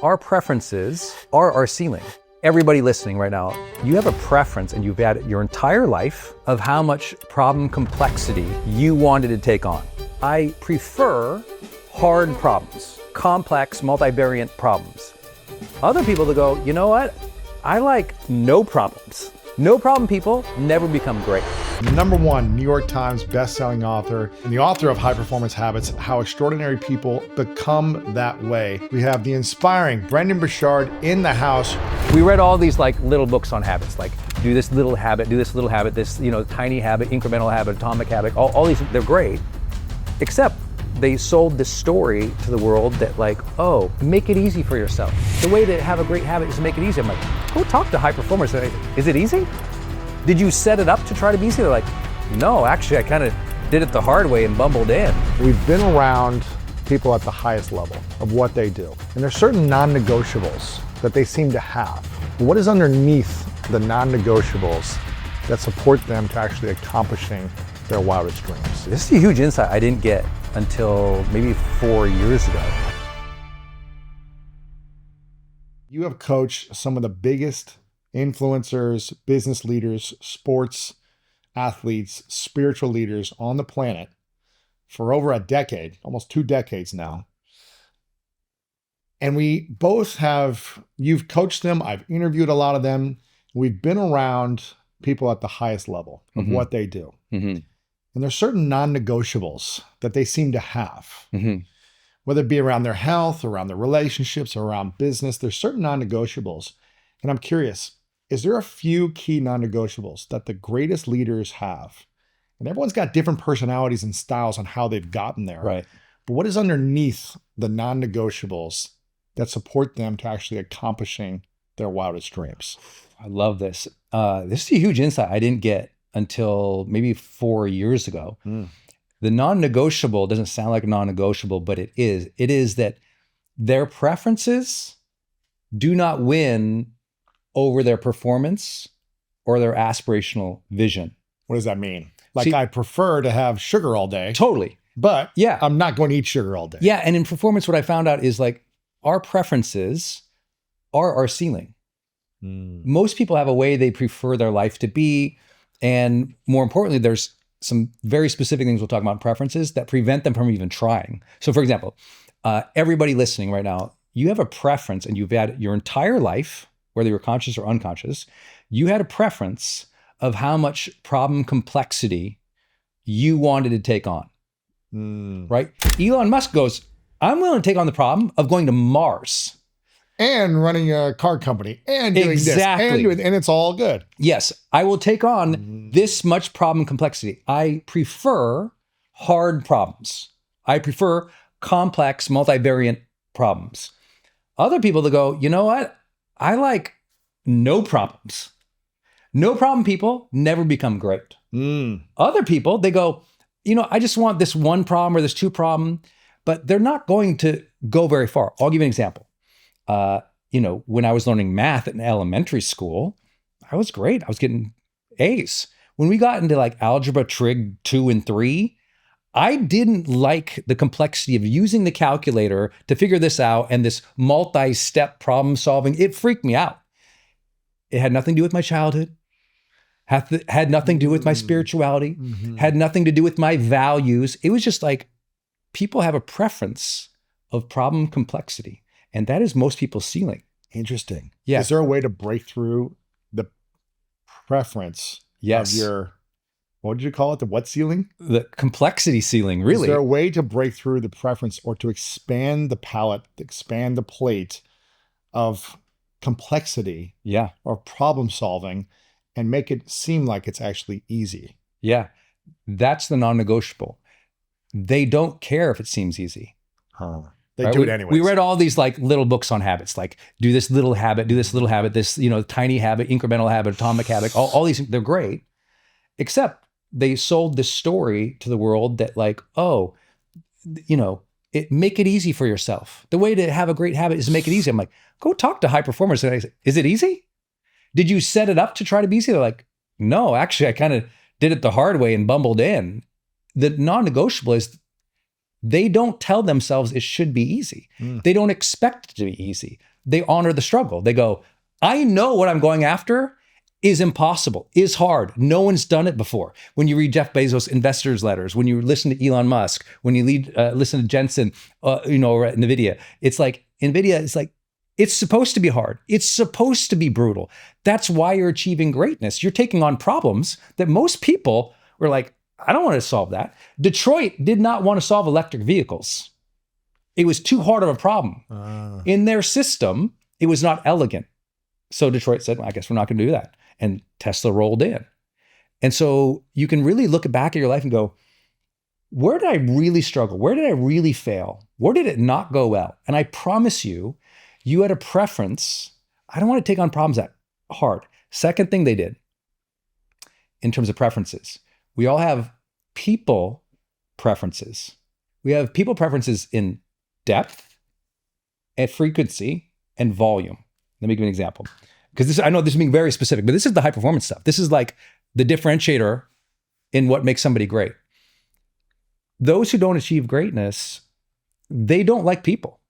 Our preferences are our ceiling. Everybody listening right now, you have a preference and you've had it your entire life of how much problem complexity you wanted to take on. I prefer hard problems, complex, multivariate problems. Other people that go, you know what? I like no problems. No problem people never become great. #1 New York Times bestselling author and the author of High Performance Habits, How Extraordinary People Become That Way. We have the inspiring Brendon Burchard in the house. We read all these like little books on habits, like do this little habit, this, tiny habit, incremental habit, atomic habit, all these, they're great. Except they sold this story to the world that like, oh, make it easy for yourself. The way to have a great habit is to make it easy. I'm like, go talk to high performers. Is it easy? Did you set it up to try to be easy? They're like, no, actually, I kind of did it the hard way and bumbled in. We've been around people at the highest level of what they do. And there's certain non-negotiables that they seem to have. What is underneath the non-negotiables that support them to actually accomplishing their wildest dreams? This is a huge insight I didn't get until maybe 4 years ago. You have coached some of the biggest influencers, business leaders, sports athletes, spiritual leaders on the planet for over a decade, almost 2 decades now. And we both you've coached them, I've interviewed a lot of them. We've been around people at the highest level of what they do. And there's certain non-negotiables that they seem to have, whether it be around their health, around their relationships, around business. There's certain non-negotiables. And I'm curious, is there a few key non-negotiables that the greatest leaders have? And everyone's got different personalities and styles on how they've gotten there. Right. But what is underneath the non-negotiables that support them to actually accomplishing their wildest dreams? I love this. This is a huge insight I didn't get until maybe 4 years ago. The non-negotiable doesn't sound like a non-negotiable, but it is. It is that their preferences do not win over their performance or their aspirational vision. What does that mean? Like, See, I prefer to have sugar all day. Totally. But yeah, I'm not going to eat sugar all day. Yeah. And in performance, what I found out is like our preferences are our ceiling. Most people have a way they prefer their life to be. And more importantly, there's some very specific things we'll talk about in preferences that prevent them from even trying. So for example, everybody listening right now, you have a preference and you've had your entire life, whether you're conscious or unconscious, you had a preference of how much problem complexity you wanted to take on, right? Elon Musk goes, I'm willing to take on the problem of going to Mars. And running a car company and doing this and it's all good. Yes, I will take on this much problem complexity. I prefer hard problems. I prefer complex, multivariate problems. Other people that go, you know what? I like no problems. No problem people never become great. Other people, they go, I just want this one problem or this 2 problem, but they're not going to go very far. I'll give you an example. When I was learning math in elementary school, I was great. I was getting A's. When we got into like algebra, trig 2 and 3, I didn't like the complexity of using the calculator to figure this out and this multi-step problem solving. It freaked me out. It had nothing to do with my childhood, had nothing to do with my spirituality, had nothing to do with my values. It was just like people have a preference of problem complexity. And that is most people's ceiling. Interesting. Yeah. Is there a way to break through the preference of your, what did you call it? The what ceiling? The complexity ceiling, really. Is there a way to break through the preference or to expand the palette, expand the plate of complexity or problem solving and make it seem like it's actually easy? Yeah. That's the non-negotiable. They don't care if it seems easy. They do it anyway. We read all these like little books on habits, like do this little habit, this, tiny habit, incremental habit, atomic habit, all these, they're great. Except they sold this story to the world that like, oh, make it easy for yourself. The way to have a great habit is to make it easy. I'm like, go talk to high performers. And I say, is it easy? Did you set it up to try to be easy? They're like, no, actually, I kind of did it the hard way and bumbled in. The non-negotiable is They don't tell themselves it should be easy. They don't expect it to be easy. They honor the struggle. They go, I know what I'm going after is impossible, is hard. No one's done it before. When you read Jeff Bezos' investors letters, when you listen to Elon Musk, when you listen to Jensen, or at NVIDIA, it's like, NVIDIA is like, it's supposed to be hard. It's supposed to be brutal. That's why you're achieving greatness. You're taking on problems that most people were like, I don't want to solve that. Detroit did not want to solve electric vehicles. It was too hard of a problem. In their system, it was not elegant. So Detroit said, well, I guess we're not going to do that. And Tesla rolled in. And so you can really look back at your life and go, where did I really struggle? Where did I really fail? Where did it not go well? And I promise you, you had a preference. I don't want to take on problems that hard. Second thing they did in terms of preferences, we all have people preferences. We have people preferences in depth and frequency and volume. Let me give you an example. Because I know this is being very specific, but this is the high performance stuff. This is like the differentiator in what makes somebody great. Those who don't achieve greatness, they don't like people.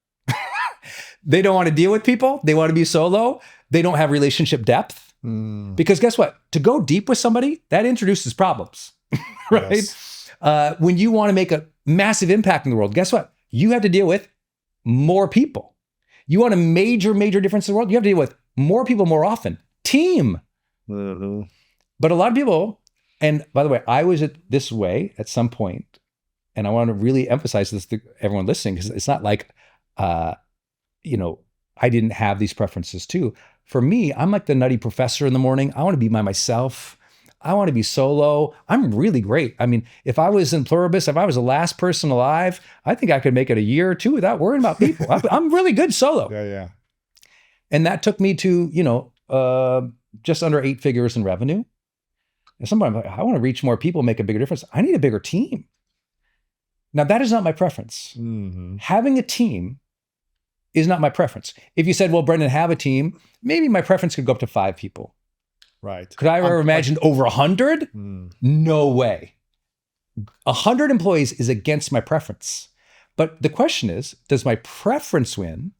They don't want to deal with people. They want to be solo. They don't have relationship depth. Because guess what? To go deep with somebody, that introduces problems, right? Yes. When you want to make a massive impact in the world, guess what? You have to deal with more people. You want a major difference in the world, you have to deal with more people more often. Team. But a lot of people, and by the way, I was this way at some point, and I want to really emphasize this to everyone listening, because it's not like, I didn't have these preferences too. For me, I'm like the nutty professor in the morning. I want to be by myself. I want to be solo. I'm really great. I mean, if I was in pluribus, if I was the last person alive, I think I could make it a year or two without worrying about people. I'm really good solo. Yeah. And that took me to, just under 8 figures in revenue. And somebody, I'm like, I want to reach more people, make a bigger difference. I need a bigger team. Now, that is not my preference. Having a team is not my preference. If you said, well, Brendon, have a team, maybe my preference could go up to 5 people. Right. Could I ever imagine over 100? No way. 100 employees is against my preference. But the question is, does my preference win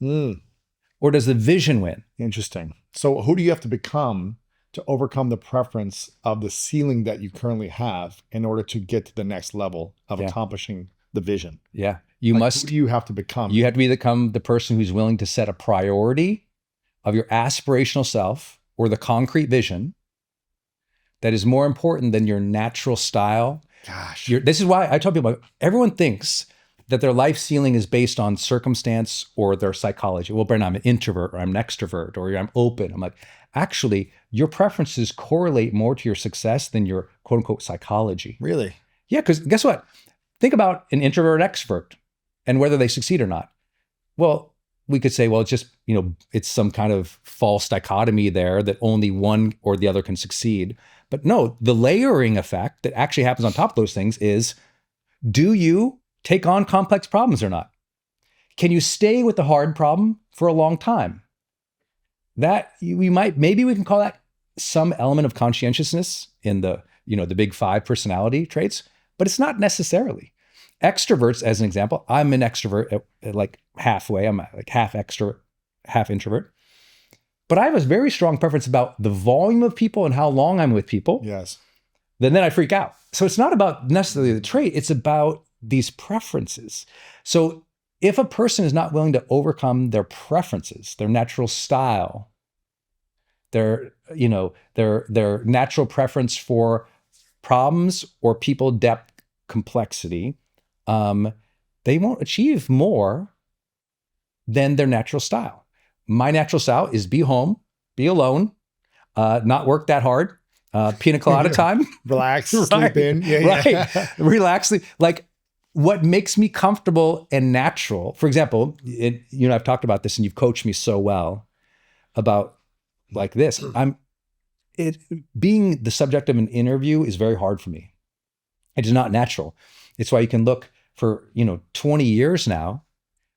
or does the vision win? Interesting. So who do you have to become to overcome the preference of the ceiling that you currently have in order to get to the next level of accomplishing the vision? Yeah. Who do you have to become? You have to become the person who's willing to set a priority of your aspirational self or the concrete vision that is more important than your natural style. Gosh. This is why I tell people, everyone thinks that their life ceiling is based on circumstance or their psychology. Well, Brendon, I'm an introvert or I'm an extrovert or I'm open. I'm like, actually, your preferences correlate more to your success than your quote unquote psychology. Really? Yeah, because guess what? Think about an introvert or an extrovert and whether they succeed or not. Well, we could say, well, it's just, it's some kind of false dichotomy there that only one or the other can succeed. But no, the layering effect that actually happens on top of those things is, do you take on complex problems or not? Can you stay with the hard problem for a long time? That maybe we can call that some element of conscientiousness in the big 5 personality traits, but it's not necessarily. Extroverts, as an example, I'm an extrovert at like halfway. I'm like half extrovert, half introvert. But I have a very strong preference about the volume of people and how long I'm with people. Yes. Then I freak out. So it's not about necessarily the trait. It's about these preferences. So if a person is not willing to overcome their preferences, their natural style, their natural preference for problems or people, depth, complexity, they won't achieve more than their natural style. My natural style is be home, be alone, not work that hard, pina colada time. Relax, sleep in. Relax. Like what makes me comfortable and natural. For example, I've talked about this and you've coached me so well about like this. Being the subject of an interview is very hard for me. It is not natural. It's why you can look for, 20 years now,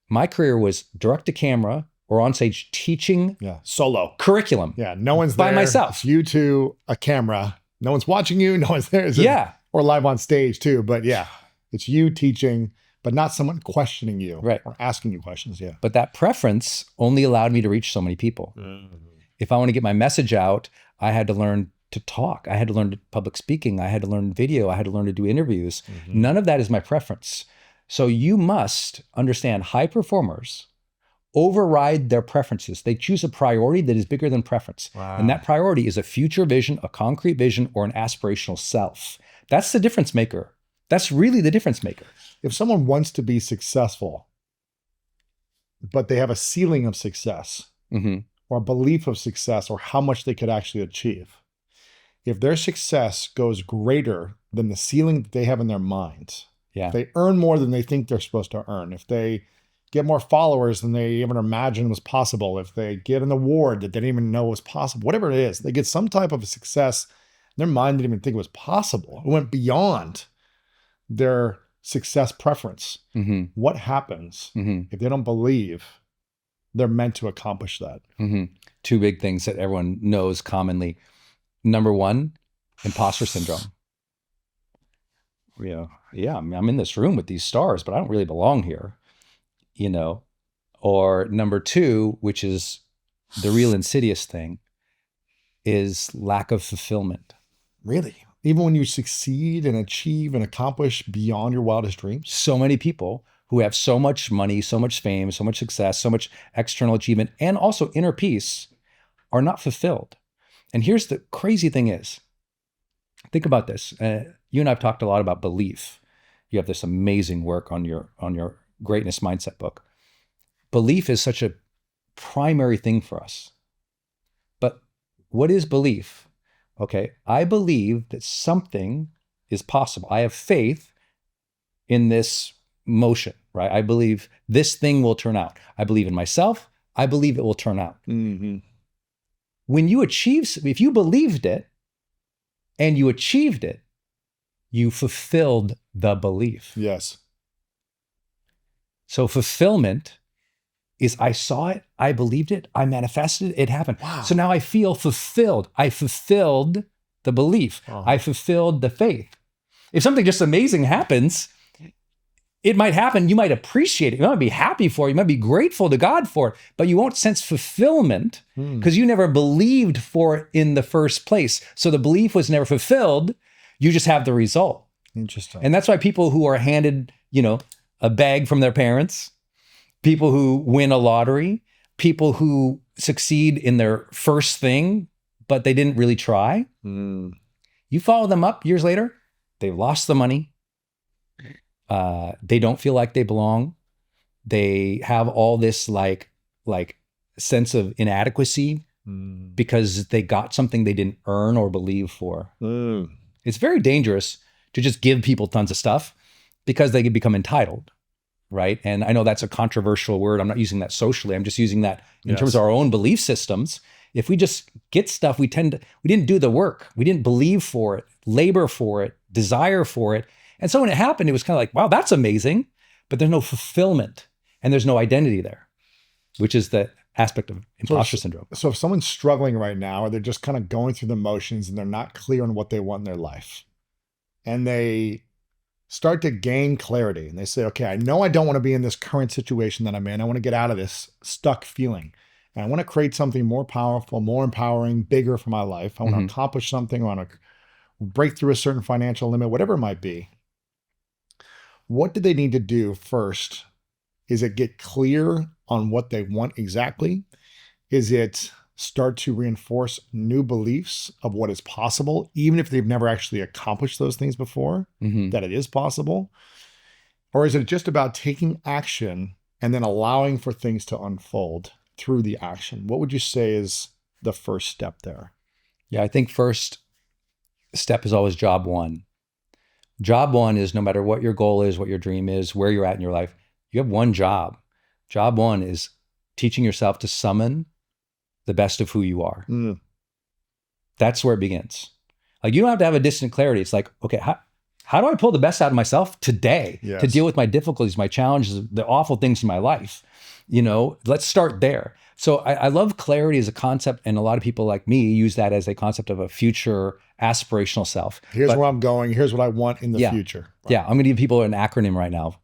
my career was direct to camera or on stage teaching solo curriculum. Yeah. No one's by there. myself. It's you to a camera. No one's watching you. No one's there. Or live on stage too. But yeah, it's you teaching but not someone questioning you Right. or asking you questions. Yeah. But that preference only allowed me to reach so many people. If I want to get my message out, I had to learn to talk. I had to learn public speaking. I had to learn video. I had to learn to do interviews. None of that is my preference. So you must understand high performers override their preferences. They choose a priority that is bigger than preference. Wow. And that priority is a future vision, a concrete vision, or an aspirational self. That's the difference maker. That's really the difference maker. If someone wants to be successful, but they have a ceiling of success or a belief of success or how much they could actually achieve, if their success goes greater than the ceiling that they have in their minds, if they earn more than they think they're supposed to earn, if they get more followers than they even imagined was possible, if they get an award that they didn't even know was possible, whatever it is, they get some type of a success their mind didn't even think it was possible. It went beyond their success preference. What happens if they don't believe they're meant to accomplish that? Two big things that everyone knows commonly. Number one, imposter syndrome. Yeah, I mean, I'm in this room with these stars, but I don't really belong here, you know. Or number two, which is the real insidious thing, is lack of fulfillment. Really? Even when you succeed and achieve and accomplish beyond your wildest dreams? So many people who have so much money, so much fame, so much success, so much external achievement, and also inner peace are not fulfilled. And here's the crazy thing is, think about this. You and I have talked a lot about belief. You have this amazing work on your greatness mindset book. Belief is such a primary thing for us. But what is belief? Okay, I believe that something is possible. I have faith in this motion, right? I believe this thing will turn out. I believe in myself. I believe it will turn out. When you achieve, if you believed it and you achieved it, you fulfilled the belief. Yes. So fulfillment is I saw it, I believed it, I manifested it, it happened. Wow. So now I feel fulfilled. I fulfilled the belief. I fulfilled the faith. If something just amazing happens, it might happen. You might appreciate it. You might be happy for it. You might be grateful to God for it, but you won't sense fulfillment because you never believed for it in the first place. So the belief was never fulfilled. You just have the result. Interesting. And that's why people who are handed, a bag from their parents, people who win a lottery, people who succeed in their first thing, but they didn't really try. You follow them up years later, they've lost the money. They don't feel like they belong. They have all this like sense of inadequacy because they got something they didn't earn or believe for. It's very dangerous to just give people tons of stuff because they can become entitled. Right. And I know that's a controversial word. I'm not using that socially. I'm just using that in terms of our own belief systems. If we just get stuff, we didn't do the work. We didn't believe for it, labor for it, desire for it. And so when it happened, it was kind of like, wow, that's amazing. But there's no fulfillment and there's no identity there, which is the aspect of imposter syndrome. So if someone's struggling right now, or they're just kind of going through the motions and they're not clear on what they want in their life, and they start to gain clarity and they say, okay, I know I don't want to be in this current situation that I'm in. I want to get out of this stuck feeling. And I want to create something more powerful, more empowering, bigger for my life. I want to accomplish something. I want to break through a certain financial limit, whatever it might be. What do they need to do first? Is it get clear on what they want exactly? Is it start to reinforce new beliefs of what is possible, even if they've never actually accomplished those things before, that it is possible? Or is it just about taking action and then allowing for things to unfold through the action? What would you say is the first step there? Yeah, I think first step is always job one. Job one is no matter what your goal is, what your dream is, where you're at in your life, you have one job. Job one is teaching yourself to summon the best of who you are. That's where it begins. Like, you don't have to have a distant clarity. It's like, okay, how do I pull the best out of myself today to deal with my difficulties, my challenges, the awful things in my life? Let's start there. So I love clarity as a concept, and a lot of people like me use that as a concept of a future aspirational self. Here's where I'm going. Here's what I want in the future. Right? Yeah, I'm going to give people an acronym right now.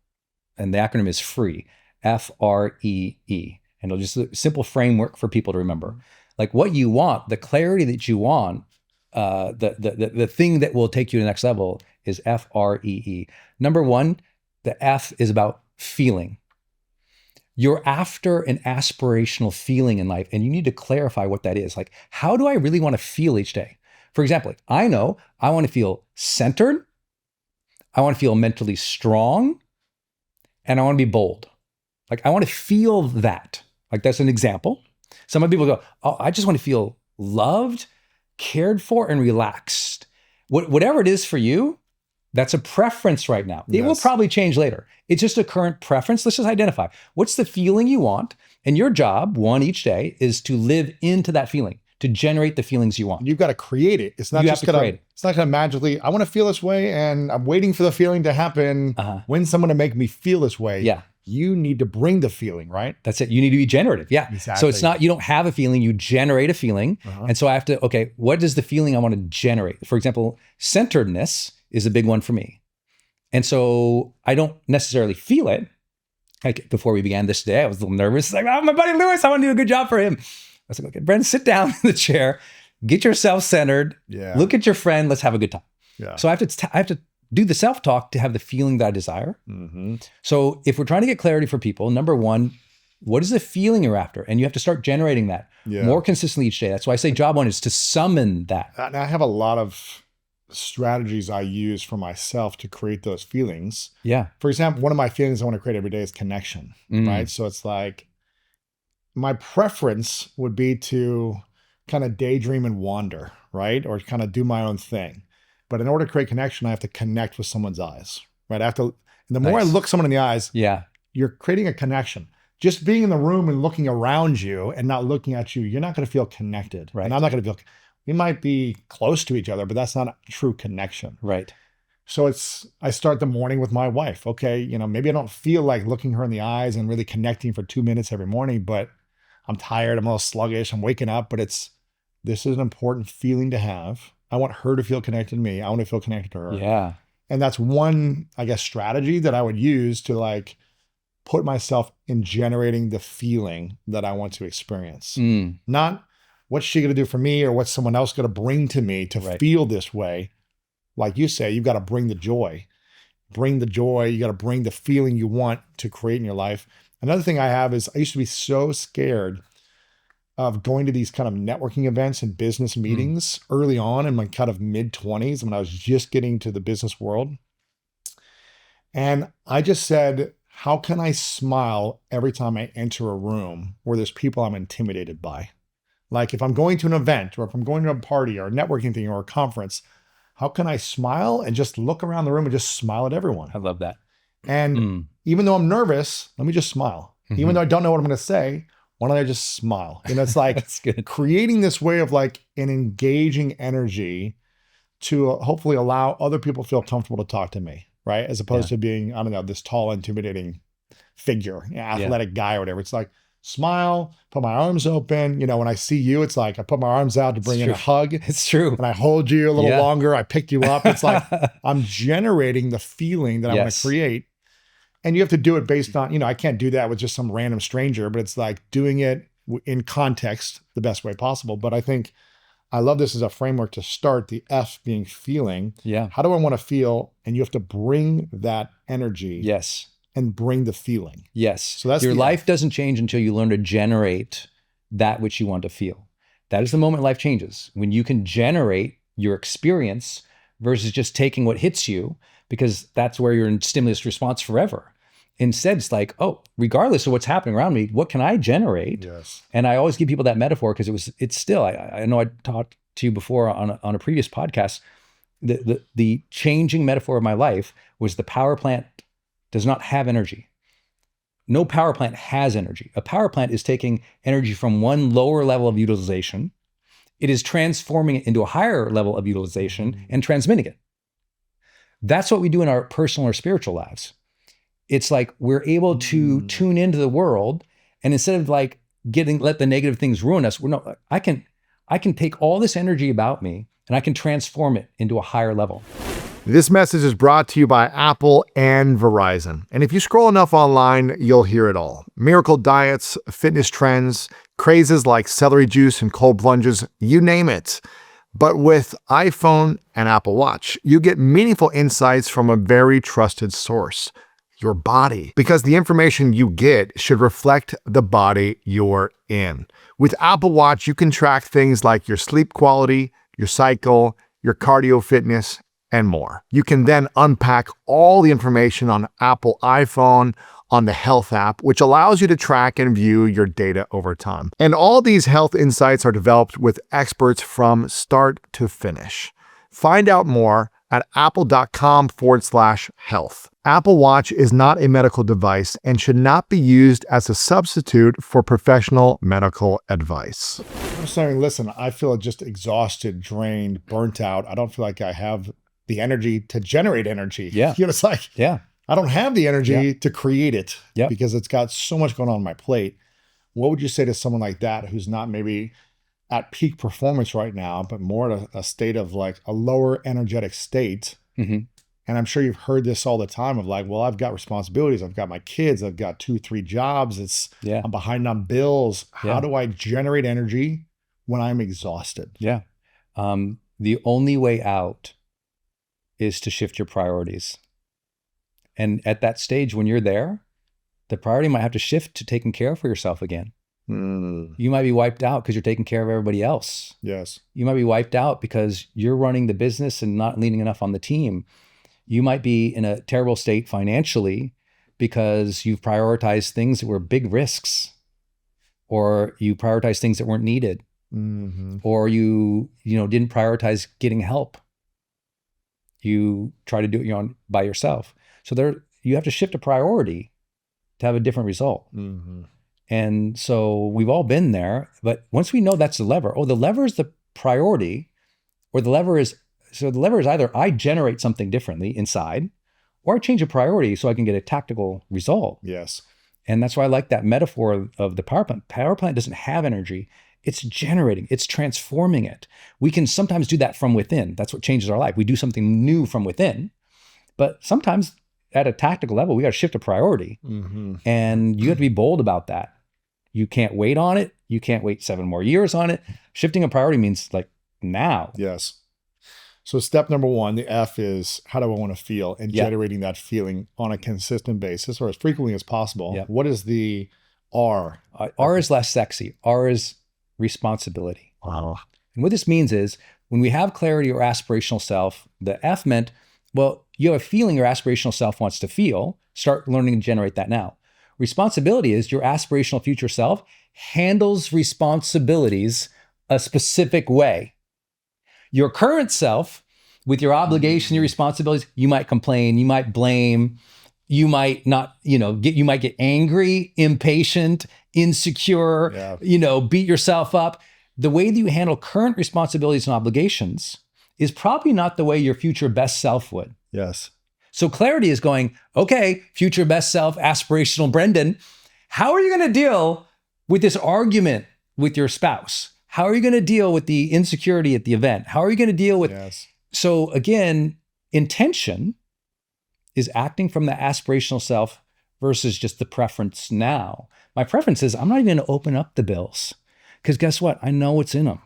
and the acronym is FREE, FREE. And it'll just a simple framework for people to remember. Like what you want, the clarity that you want, the thing that will take you to the next level is FREE. Number one, the F is about feeling. You're after an aspirational feeling in life, and you need to clarify what that is. Like, how do I really want to feel each day? For example, I know I want to feel centered, I want to feel mentally strong, and I want to be bold. Like, I want to feel that. Like, that's an example. Some people go, oh, I just want to feel loved, cared for, and relaxed. Whatever it is for you, that's a preference right now. It will probably change later. It's just a current preference. Let's just identify what's the feeling you want. And your job, one each day, is to live into that feeling, to generate the feelings you want. You've got to create it. It's not just gonna, it's not gonna magically, I want to feel this way and I'm waiting for the feeling to happen. When someone to make me feel this way. Yeah. You need to bring the feeling, right? That's it. You need to be generative. Yeah. Exactly. So it's not, you don't have a feeling, you generate a feeling. And so I have to, okay, what is the feeling I want to generate? For example, centeredness is a big one for me. And so I don't necessarily feel it. Like before we began this day, I was a little nervous. Like, oh, my buddy Lewis, I want to do a good job for him. I was like, okay, Brendon, sit down in the chair, get yourself centered, look at your friend, let's have a good time. So I have to do the self-talk to have the feeling that I desire. So if we're trying to get clarity for people, number one, what is the feeling you're after? And you have to start generating that more consistently each day. That's why I say job one is to summon that. And I have a lot of strategies I use for myself to create those feelings. Yeah. For example, one of my feelings I want to create every day is connection, right? So it's like, my preference would be to kind of daydream and wander, right? Or kind of do my own thing. But in order to create connection, I have to connect with someone's eyes, right? I have to, and the more I look someone in the eyes, you're creating a connection. Just being in the room and looking around you and not looking at you, you're not going to feel connected. Right. And I'm not going to feel, we might be close to each other, but that's not a true connection. Right. So I start the morning with my wife. Okay, maybe I don't feel like looking her in the eyes and really connecting for 2 minutes every morning, but I'm tired, I'm a little sluggish, I'm waking up, but this is an important feeling to have. I want her to feel connected to me. I want to feel connected to her. Yeah. And that's one, I guess, strategy that I would use to like put myself in generating the feeling that I want to experience. Not what's she going to do for me or what's someone else going to bring to me to feel this way. Like you say, you've got to bring the joy. Bring the joy. You got to bring the feeling you want to create in your life. Another thing I have is I used to be so scared of going to these kind of networking events and business meetings early on in my kind of mid-20s when I was just getting to the business world. And I just said, how can I smile every time I enter a room where there's people I'm intimidated by? Like if I'm going to an event or if I'm going to a party or a networking thing or a conference, how can I smile and just look around the room and just smile at everyone? I love that. And even though I'm nervous, let me just smile. Even though I don't know what I'm going to say, why don't I just smile? It's like That's good. Creating this way of like an engaging energy to hopefully allow other people to feel comfortable to talk to me, right? As opposed to being, I don't know, this tall, intimidating figure, athletic guy or whatever. It's like smile, put my arms open. When I see you, it's like I put my arms out to bring in a hug. It's true. And I hold you a little longer. I picked you up. It's like I'm generating the feeling that I want to create. And you have to do it based on, I can't do that with just some random stranger, but it's like doing it in context the best way possible. But I think I love this as a framework to start, the F being feeling. Yeah. How do I want to feel? And you have to bring that energy. Yes. And bring the feeling. Yes. So that's your life doesn't change until you learn to generate that which you want to feel. That is the moment life changes. When you can generate your experience versus just taking what hits you, because that's where you're in stimulus response forever. Instead, it's like, oh, regardless of what's happening around me, what can I generate? Yes. And I always give people that metaphor because it's still, I know I talked to you before on a previous podcast, the changing metaphor of my life was the power plant does not have energy. No power plant has energy. A power plant is taking energy from one lower level of utilization. It is transforming it into a higher level of utilization and transmitting it. That's what we do in our personal or spiritual lives. It's like we're able to tune into the world, and instead of like let the negative things ruin us, I can take all this energy about me and I can transform it into a higher level. This message is brought to you by Apple and Verizon. And if you scroll enough online, you'll hear it all. Miracle diets, fitness trends, crazes like celery juice and cold plunges, you name it. But with iPhone and Apple Watch, you get meaningful insights from a very trusted source, your body. Because the information you get should reflect the body you're in. With Apple Watch, you can track things like your sleep quality, your cycle, your cardio fitness, and more. You can then unpack all the information on Apple iPhone on the Health app, which allows you to track and view your data over time. And all these health insights are developed with experts from start to finish. Find out more at apple.com/health. Apple Watch is not a medical device and should not be used as a substitute for professional medical advice. I'm saying, listen, I feel just exhausted, drained, burnt out. I don't feel like I have the energy to generate energy. Yeah. You know, it's like, Yeah. I don't have the energy to create it because it's got so much going on my plate. What would you say to someone like that who's not maybe at peak performance right now, but more at a state of like a lower energetic state? Mm-hmm. And I'm sure you've heard this all the time of like, well, I've got responsibilities. I've got my kids. I've got 2-3 jobs. I'm behind on bills. How do I generate energy when I'm exhausted? Yeah. The only way out is to shift your priorities. And at that stage, when you're there, the priority might have to shift to taking care for yourself again. You might be wiped out because you're taking care of everybody else. Yes. You might be wiped out because you're running the business and not leaning enough on the team. You might be in a terrible state financially because you've prioritized things that were big risks, or you prioritized things that weren't needed, or you didn't prioritize getting help. You try to do it by yourself. So you have to shift a priority to have a different result. And so we've all been there, but once we know that's the lever, the lever is the priority, or the lever is either I generate something differently inside, or I change a priority so I can get a tactical result. Yes. And that's why I like that metaphor of the power plant. Power plant doesn't have energy. It's generating, it's transforming it. We can sometimes do that from within. That's what changes our life. We do something new from within, but sometimes at a tactical level, we got to shift a priority, and you have to be bold about that. You can't wait on it. You can't wait 7 more years on it. Shifting a priority means like now. Yes. So step number 1, the F, is how do I want to feel, and generating that feeling on a consistent basis or as frequently as possible. What is the R? R is less sexy. R is responsibility. Wow. And what this means is when we have clarity or aspirational self, the F meant, well, you have a feeling your aspirational self wants to feel. Start learning to generate that now. Responsibility is your aspirational future self handles responsibilities a specific way. Your current self, with your obligation, your responsibilities, you might complain, you might blame, you might not, you might get angry, impatient, insecure, beat yourself up. The way that you handle current responsibilities and obligations is probably not the way your future best self would. Yes. So clarity is going, okay, future best self, aspirational Brendon, how are you going to deal with this argument with your spouse? How are you going to deal with the insecurity at the event? How are you going to deal with... So again, intention is acting from the aspirational self versus just the preference now. My preference is I'm not even going to open up the bills because guess what? I know what's in them.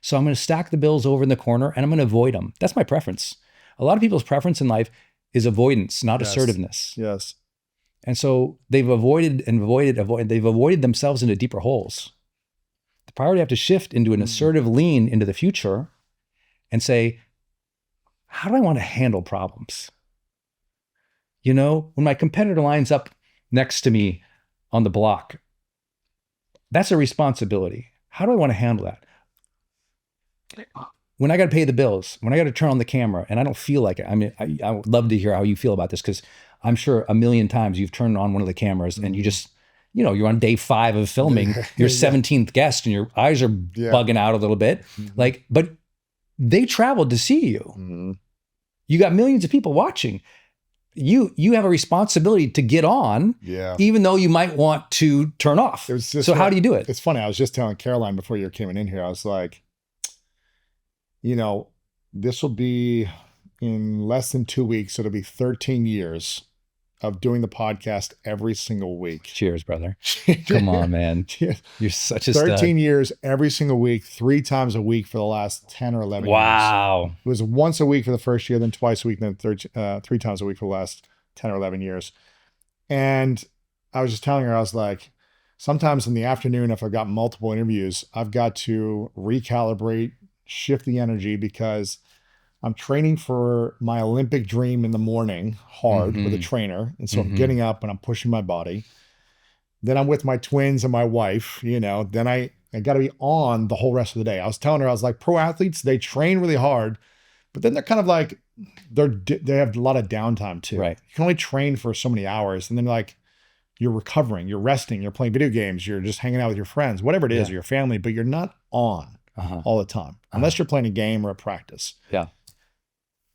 So I'm going to stack the bills over in the corner and I'm going to avoid them. That's my preference. A lot of people's preference in life is avoidance, not assertiveness. Yes. And so they've avoided themselves into deeper holes. The priority have to shift into an assertive lean into the future and say, how do I want to handle problems? When my competitor lines up next to me on the block, that's a responsibility. How do I want to handle that? When I got to pay the bills, when I got to turn on the camera and I don't feel like it, I mean, I would love to hear how you feel about this because I'm sure a million times you've turned on one of the cameras and you just, you're on day 5 of filming, your 17th guest and your eyes are bugging out a little bit. But they traveled to see you. You got millions of people watching. You have a responsibility to get on, even though you might want to turn off. So how do you do it? It's funny. I was just telling Caroline before you were coming in here, I was like, this will be in less than 2 weeks, it'll be 13 years of doing the podcast every single week. Cheers, brother. Come on, man. You're such a 13 stud. years every single week, 3 times a week for the last 10 or 11 years. Wow. It was once a week for the first year, then twice a week, then 3 times a week for the last 10 or 11 years. And I was just telling her, I was like, sometimes in the afternoon, if I've got multiple interviews, I've got to recalibrate, shift the energy, because I'm training for my Olympic dream in the morning hard with a trainer. And so I'm getting up and I'm pushing my body. Then I'm with my twins and my wife, then I got to be on the whole rest of the day. I was telling her, I was like, pro athletes, they train really hard, but then they're kind of like, they have a lot of downtime too. Right. You can only train for so many hours. And then like, you're recovering, you're resting, you're playing video games, you're just hanging out with your friends, whatever it is, or your family, but you're not on all the time, unless you're playing a game or a practice. Yeah.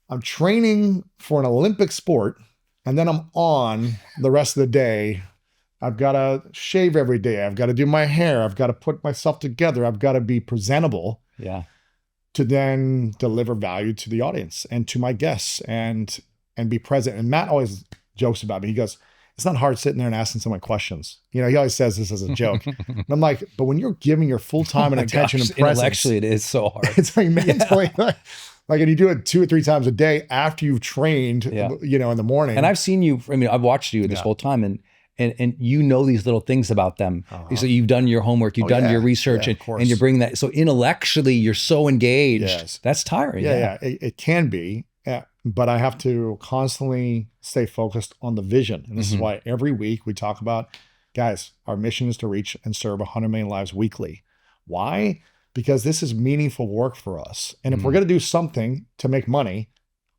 I'm training for an Olympic sport, and then I'm on the rest of the day. I've got to shave every day. I've got to do my hair. I've got to put myself together. I've got to be presentable to then deliver value to the audience and to my guests and be present. And Matt always jokes about me. He goes, it's not hard sitting there and asking someone questions. He always says this as a joke. And I'm like, but when you're giving your full time and attention and presence. Intellectually, it is so hard. It's like mentally, like, and you do it 2 or 3 times a day after you've trained, in the morning. And I've seen you, I've watched you this whole time, and you know these little things about them. So you've done your homework, you've done your research, and you're bringing that. So intellectually, you're so engaged. Yes. That's tiring. Yeah. It can be, but I have to constantly stay focused on the vision. And this is why every week we talk about, guys, our mission is to reach and serve 100 million lives weekly. Why? Because this is meaningful work for us. And if we're going to do something to make money,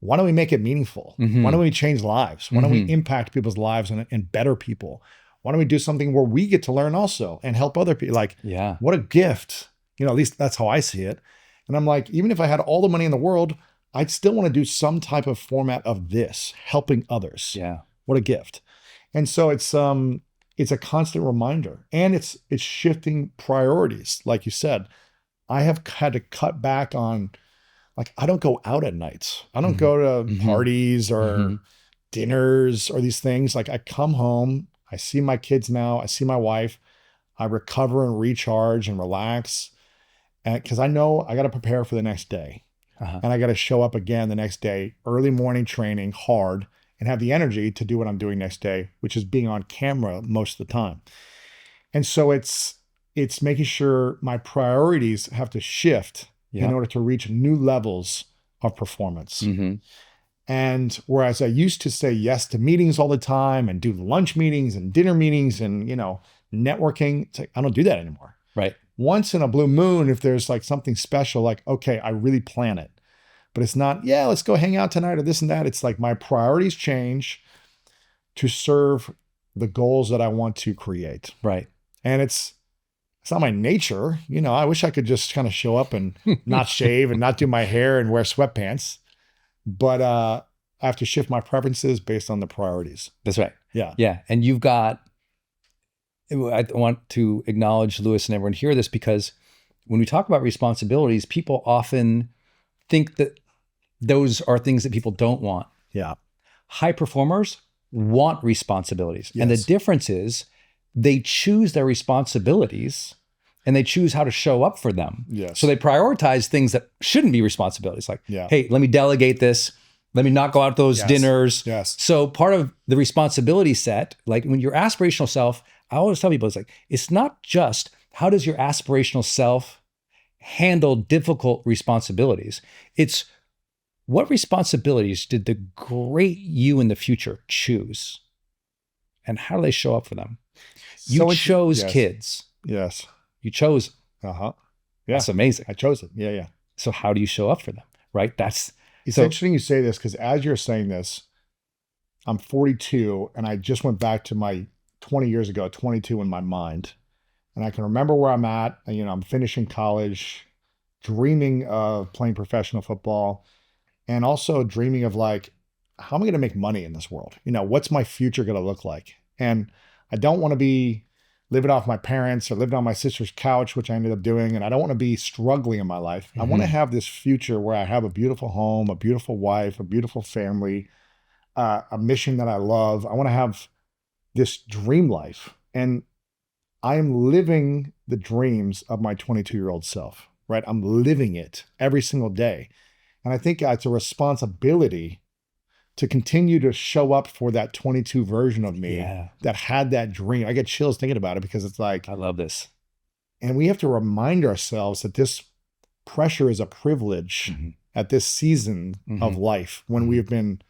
why don't we make it meaningful? Why don't we change lives? Why don't we impact people's lives and better people? Why don't we do something where we get to learn also and help other people? Like, what a gift. At least that's how I see it. And I'm like, even if I had all the money in the world, I'd still want to do some type of format of this, helping others. Yeah. What a gift. And so it's a constant reminder, and it's shifting priorities. Like you said, I have had to cut back on, like, I don't go out at nights. I don't go to parties or dinners or these things. Like, I come home, I see my kids now, I see my wife, I recover and recharge and relax. And because I know I got to prepare for the next day. And I got to show up again the next day, early morning training, hard, and have the energy to do what I'm doing next day, which is being on camera most of the time. And so it's making sure my priorities have to shift in order to reach new levels of performance. And whereas I used to say yes to meetings all the time and do lunch meetings and dinner meetings and, networking, it's like, I don't do that anymore. Right. Once in a blue moon, if there's like something special, like, okay, I really plan it. But it's not, let's go hang out tonight or this and that. It's like my priorities change to serve the goals that I want to create. Right. And it's not my nature. I wish I could just kind of show up and not shave and not do my hair and wear sweatpants. But I have to shift my preferences based on the priorities. That's right. Yeah. Yeah. And I want to acknowledge Lewis and everyone hear this, because when we talk about responsibilities, people often think that those are things that people don't want. Yeah. High performers want responsibilities. Yes. And the difference is they choose their responsibilities and they choose how to show up for them. Yes. So they prioritize things that shouldn't be responsibilities. Like, hey, let me delegate this. Let me not go out to those dinners. Yes. So part of the responsibility set, like when your aspirational self, I always tell people, it's not just how does your aspirational self handle difficult responsibilities. It's what responsibilities did the great you in the future choose? And how do they show up for them? You chose kids. Yes. You chose. Yeah. That's amazing. I chose it. Yeah. So how do you show up for them? Right? It's interesting you say this, because as you're saying this, I'm 42 and I just went back to my 20 years ago, 22 in my mind. And I can remember where I'm at. I'm finishing college, dreaming of playing professional football, and also dreaming of like, how am I going to make money in this world? What's my future going to look like? And I don't want to be living off my parents or living on my sister's couch, which I ended up doing. And I don't want to be struggling in my life. I want to have this future where I have a beautiful home, a beautiful wife, a beautiful family, a mission that I love. I want to have this dream life. And I am living the dreams of my 22-year-old self, right? I'm living it every single day. And I think it's a responsibility to continue to show up for that 22 version of me that had that dream. I get chills thinking about it because it's like, I love this. And we have to remind ourselves that this pressure is a privilege at this season of life when we have been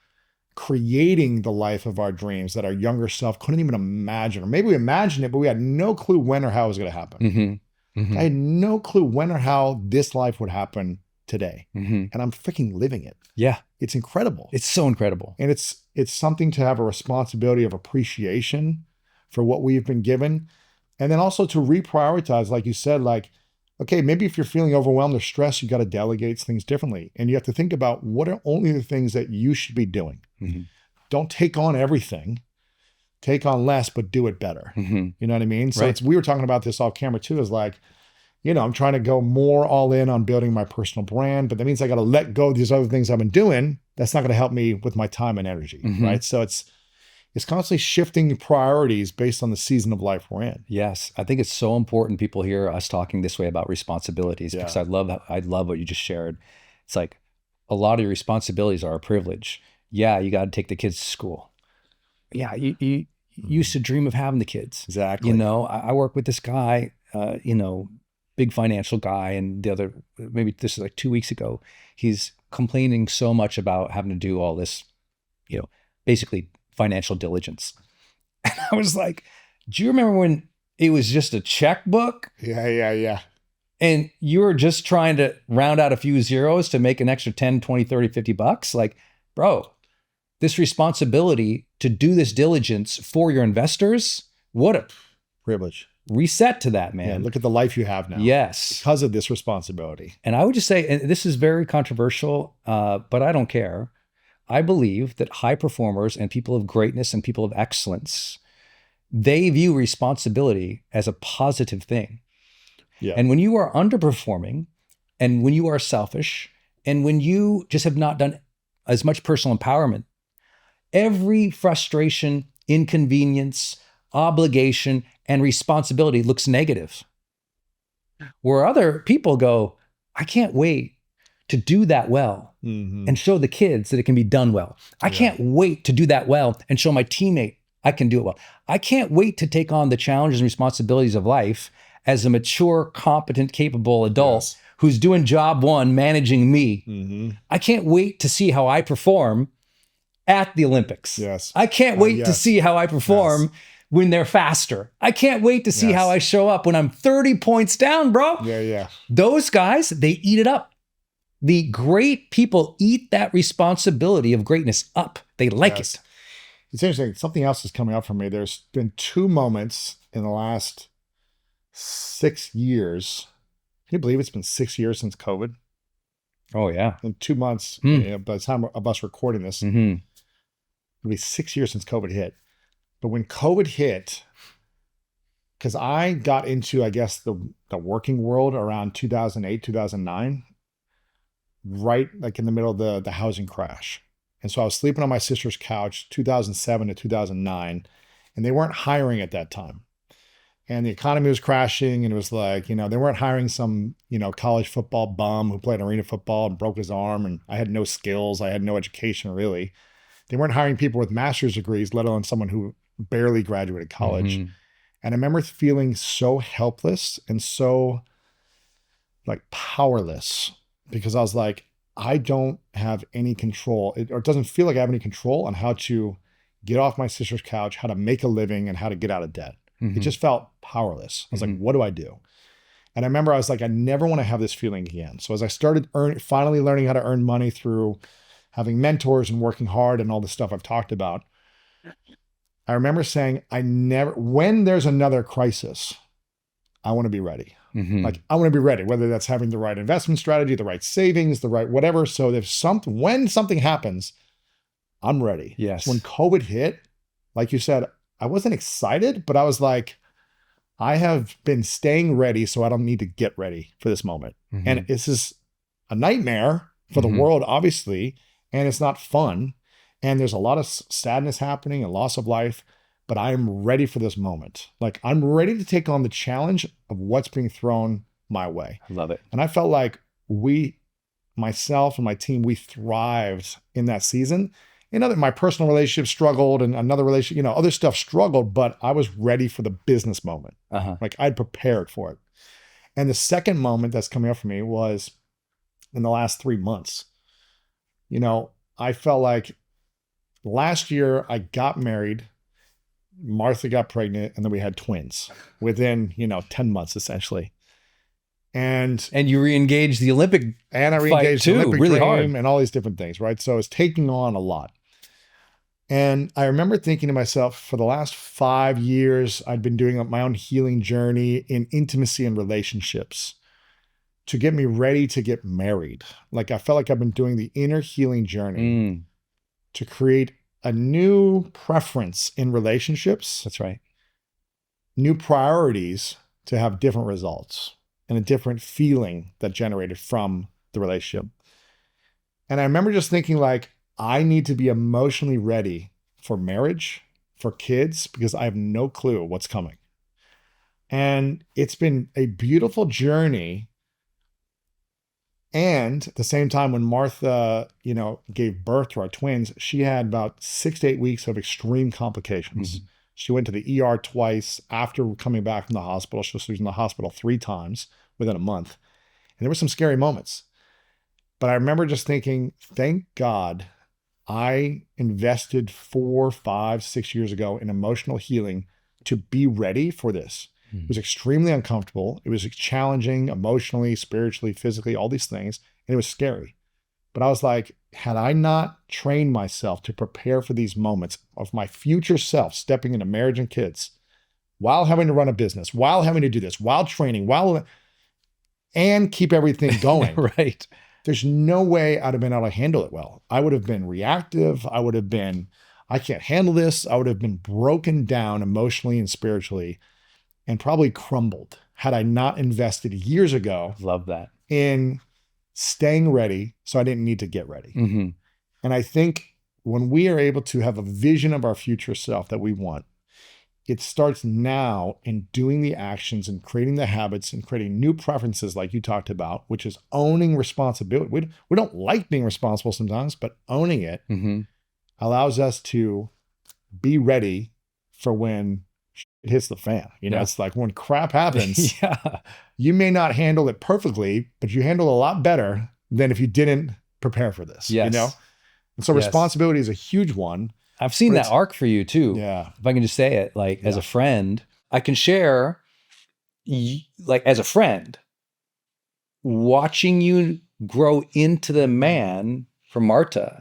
creating the life of our dreams that our younger self couldn't even imagine. Or maybe we imagined it, but we had no clue when or how it was going to happen. I had no clue when or how this life would happen today. And I'm freaking living it. Yeah. It's incredible. It's so incredible. And it's something to have a responsibility of appreciation for what we've been given. And then also to reprioritize, like you said, like, okay, maybe if you're feeling overwhelmed or stressed, you got to delegate things differently. And you have to think about what are only the things that you should be doing. Don't take on everything. Take on less, but do it better. You know what I mean? So we were talking about this off camera too, is like, you know, I'm trying to go more all in on building my personal brand, but that means I got to let go of these other things I've been doing. That's not going to help me with my time and energy, right? So it's constantly shifting priorities based on the season of life we're in. Yes. I think it's so important people hear us talking this way about responsibilities because I love what you just shared. It's like a lot of your responsibilities are a privilege. Yeah, you got to take the kids to school. Yeah, you used to dream of having the kids. Exactly. You know, I work with this guy, you know, big financial guy, and maybe this is like 2 weeks ago, he's complaining so much about having to do all this, you know, basically financial diligence. And I was like, do you remember when it was just a checkbook? Yeah. And you were just trying to round out a few zeros to make an extra 10, 20, 30, 50 bucks? Like, bro, this responsibility to do this diligence for your investors, what a privilege. Reset to that, man. Yeah, look at the life you have now. Yes. Because of this responsibility. And I would just say, and this is very controversial, but I don't care. I believe that high performers and people of greatness and people of excellence, they view responsibility as a positive thing. Yeah. And when you are underperforming and when you are selfish and when you just have not done as much personal empowerment, every frustration, inconvenience, obligation, and responsibility looks negative. Where other people go, I can't wait to do that well and show the kids that it can be done well. I can't wait to do that well and show my teammate I can do it well. I can't wait to take on the challenges and responsibilities of life as a mature, competent, capable adult who's doing job one, managing me. I can't wait to see how I perform at the Olympics. I can't wait to see how I perform when they're faster. I can't wait to see how I show up when I'm 30 points down, bro. Those guys, they eat it up. The great people eat that responsibility of greatness up. They like it. It's interesting. Something else is coming up for me. There's been 2 moments in the last 6 years. Can you believe it's been 6 years since COVID? Oh, yeah. In 2 months, you know, by the time of us recording this, it'll be 6 years since COVID hit. But when COVID hit, because I got into, I guess, the working world around 2008, 2009, right like in the middle of the housing crash. And so I was sleeping on my sister's couch 2007 to 2009, and they weren't hiring at that time. And the economy was crashing, and it was like, you know, they weren't hiring some, you know, college football bum who played arena football and broke his arm, and I had no skills. I had no education, really. They weren't hiring people with master's degrees, let alone someone who barely graduated college. And I remember feeling so helpless and so like powerless because I was like, I don't have any control. It doesn't feel like I have any control on how to get off my sister's couch, how to make a living, and how to get out of debt. It just felt powerless. I was like, what do I do? And I remember I was like, I never want to have this feeling again. So as I started finally learning how to earn money through having mentors and working hard and all the stuff I've talked about, I remember saying, when there's another crisis, I want to be ready. Like, I want to be ready, whether that's having the right investment strategy, the right savings, the right whatever. So when something happens, I'm ready. Yes. So when COVID hit, like you said, I wasn't excited, but I was like, I have been staying ready so I don't need to get ready for this moment. And this is a nightmare for the world, obviously, and it's not fun. And there's a lot of sadness happening and loss of life, but I am ready for this moment. Like, I'm ready to take on the challenge of what's being thrown my way. I love it. And I felt like myself and my team, we thrived in that season. My personal relationship struggled, and another relationship, other stuff struggled, but I was ready for the business moment. Like, I'd prepared for it. And the second moment that's coming up for me was in the last 3 months. I felt like last year I got married, Martha got pregnant, and then we had twins within, 10 months, essentially. And you re-engaged the Olympic and I re-engaged the Olympic really dream hard, and all these different things, right? So it's taking on a lot. And I remember thinking to myself, for the last 5 years, I'd been doing my own healing journey in intimacy and relationships to get me ready to get married. Like, I felt like I've been doing the inner healing journey to create a new preference in relationships. That's right. New priorities to have different results and a different feeling that generated from the relationship. And I remember just thinking, like, I need to be emotionally ready for marriage, for kids, because I have no clue what's coming. And it's been a beautiful journey. And at the same time, when Martha, gave birth to our twins, she had about 6 to 8 weeks of extreme complications. She went to the ER twice after coming back from the hospital. She was in the hospital 3 times within a month. And there were some scary moments. But I remember just thinking, thank God I invested 4, 5, 6 years ago in emotional healing to be ready for this. It was extremely uncomfortable. It was challenging emotionally, spiritually, physically, all these things. And it was scary. But I was like, had I not trained myself to prepare for these moments of my future self stepping into marriage and kids, while having to run a business, while having to do this, while training, and keep everything going. Right. There's no way I'd have been able to handle it well. I would have been reactive. I would have been, I can't handle this. I would have been broken down emotionally and spiritually and probably crumbled had I not invested years ago. Love that. In staying ready so I didn't need to get ready. And I think when we are able to have a vision of our future self that we want, it starts now in doing the actions and creating the habits and creating new preferences like you talked about, which is owning responsibility. We don't like being responsible sometimes, but owning it allows us to be ready for when it hits the fan. It's like when crap happens, you may not handle it perfectly, but you handle it a lot better than if you didn't prepare for this, And so responsibility is a huge one. I've seen that arc for you too. Yeah. If I can just say it, like as a friend, I can share, like as a friend, watching you grow into the man for Marta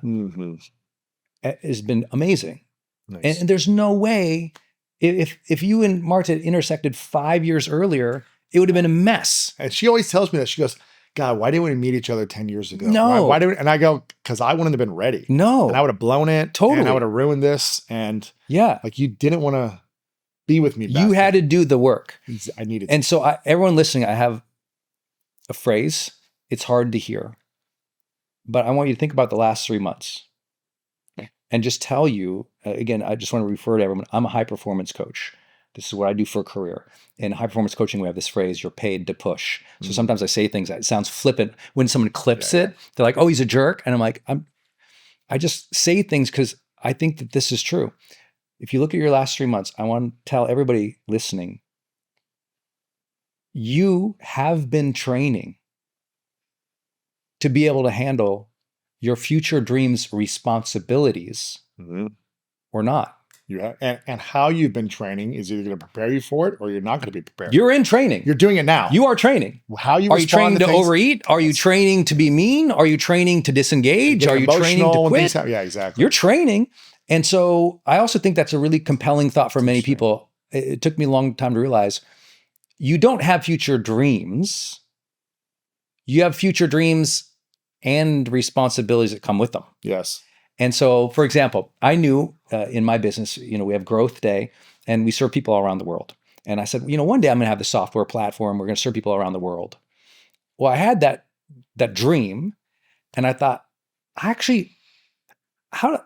has been amazing. Nice. And there's no way, if you and Marta had intersected 5 years earlier, it would have been a mess. And she always tells me that. She goes, God, why didn't we meet each other 10 years ago? No. Why didn't we? And I go, because I wouldn't have been ready. No. And I would have blown it. Totally. And I would have ruined this. And like, you didn't want to be with me back You had to do the work. I needed to. And so everyone listening, I have a phrase. It's hard to hear. But I want you to think about the last 3 months. And just tell you, again, I just want to refer to everyone, I'm a high performance coach. This is what I do for a career. In high performance coaching, we have this phrase, you're paid to push. So sometimes I say things that sounds flippant. When someone clips it, they're like, oh, he's a jerk. And I'm like, I just say things because I think that this is true. If you look at your last 3 months, I want to tell everybody listening, you have been training to be able to handle your future dreams' responsibilities or not. And how you've been training is either going to prepare you for it or you're not going to be prepared. You're in training. You're doing it now. You are training. How you are you training to things, overeat? Are you training to be mean? Are you training to disengage? Are you training to quit? Yeah, exactly. You're training. And so I also think that's a really compelling thought for many people. It took me a long time to realize you don't have future dreams. You have future dreams and responsibilities that come with them. Yes. And so, for example, I knew in my business, we have Growth Day and we serve people all around the world. And I said, one day I'm going to have this software platform. We're going to serve people around the world. Well, I had that dream, and I thought, actually, how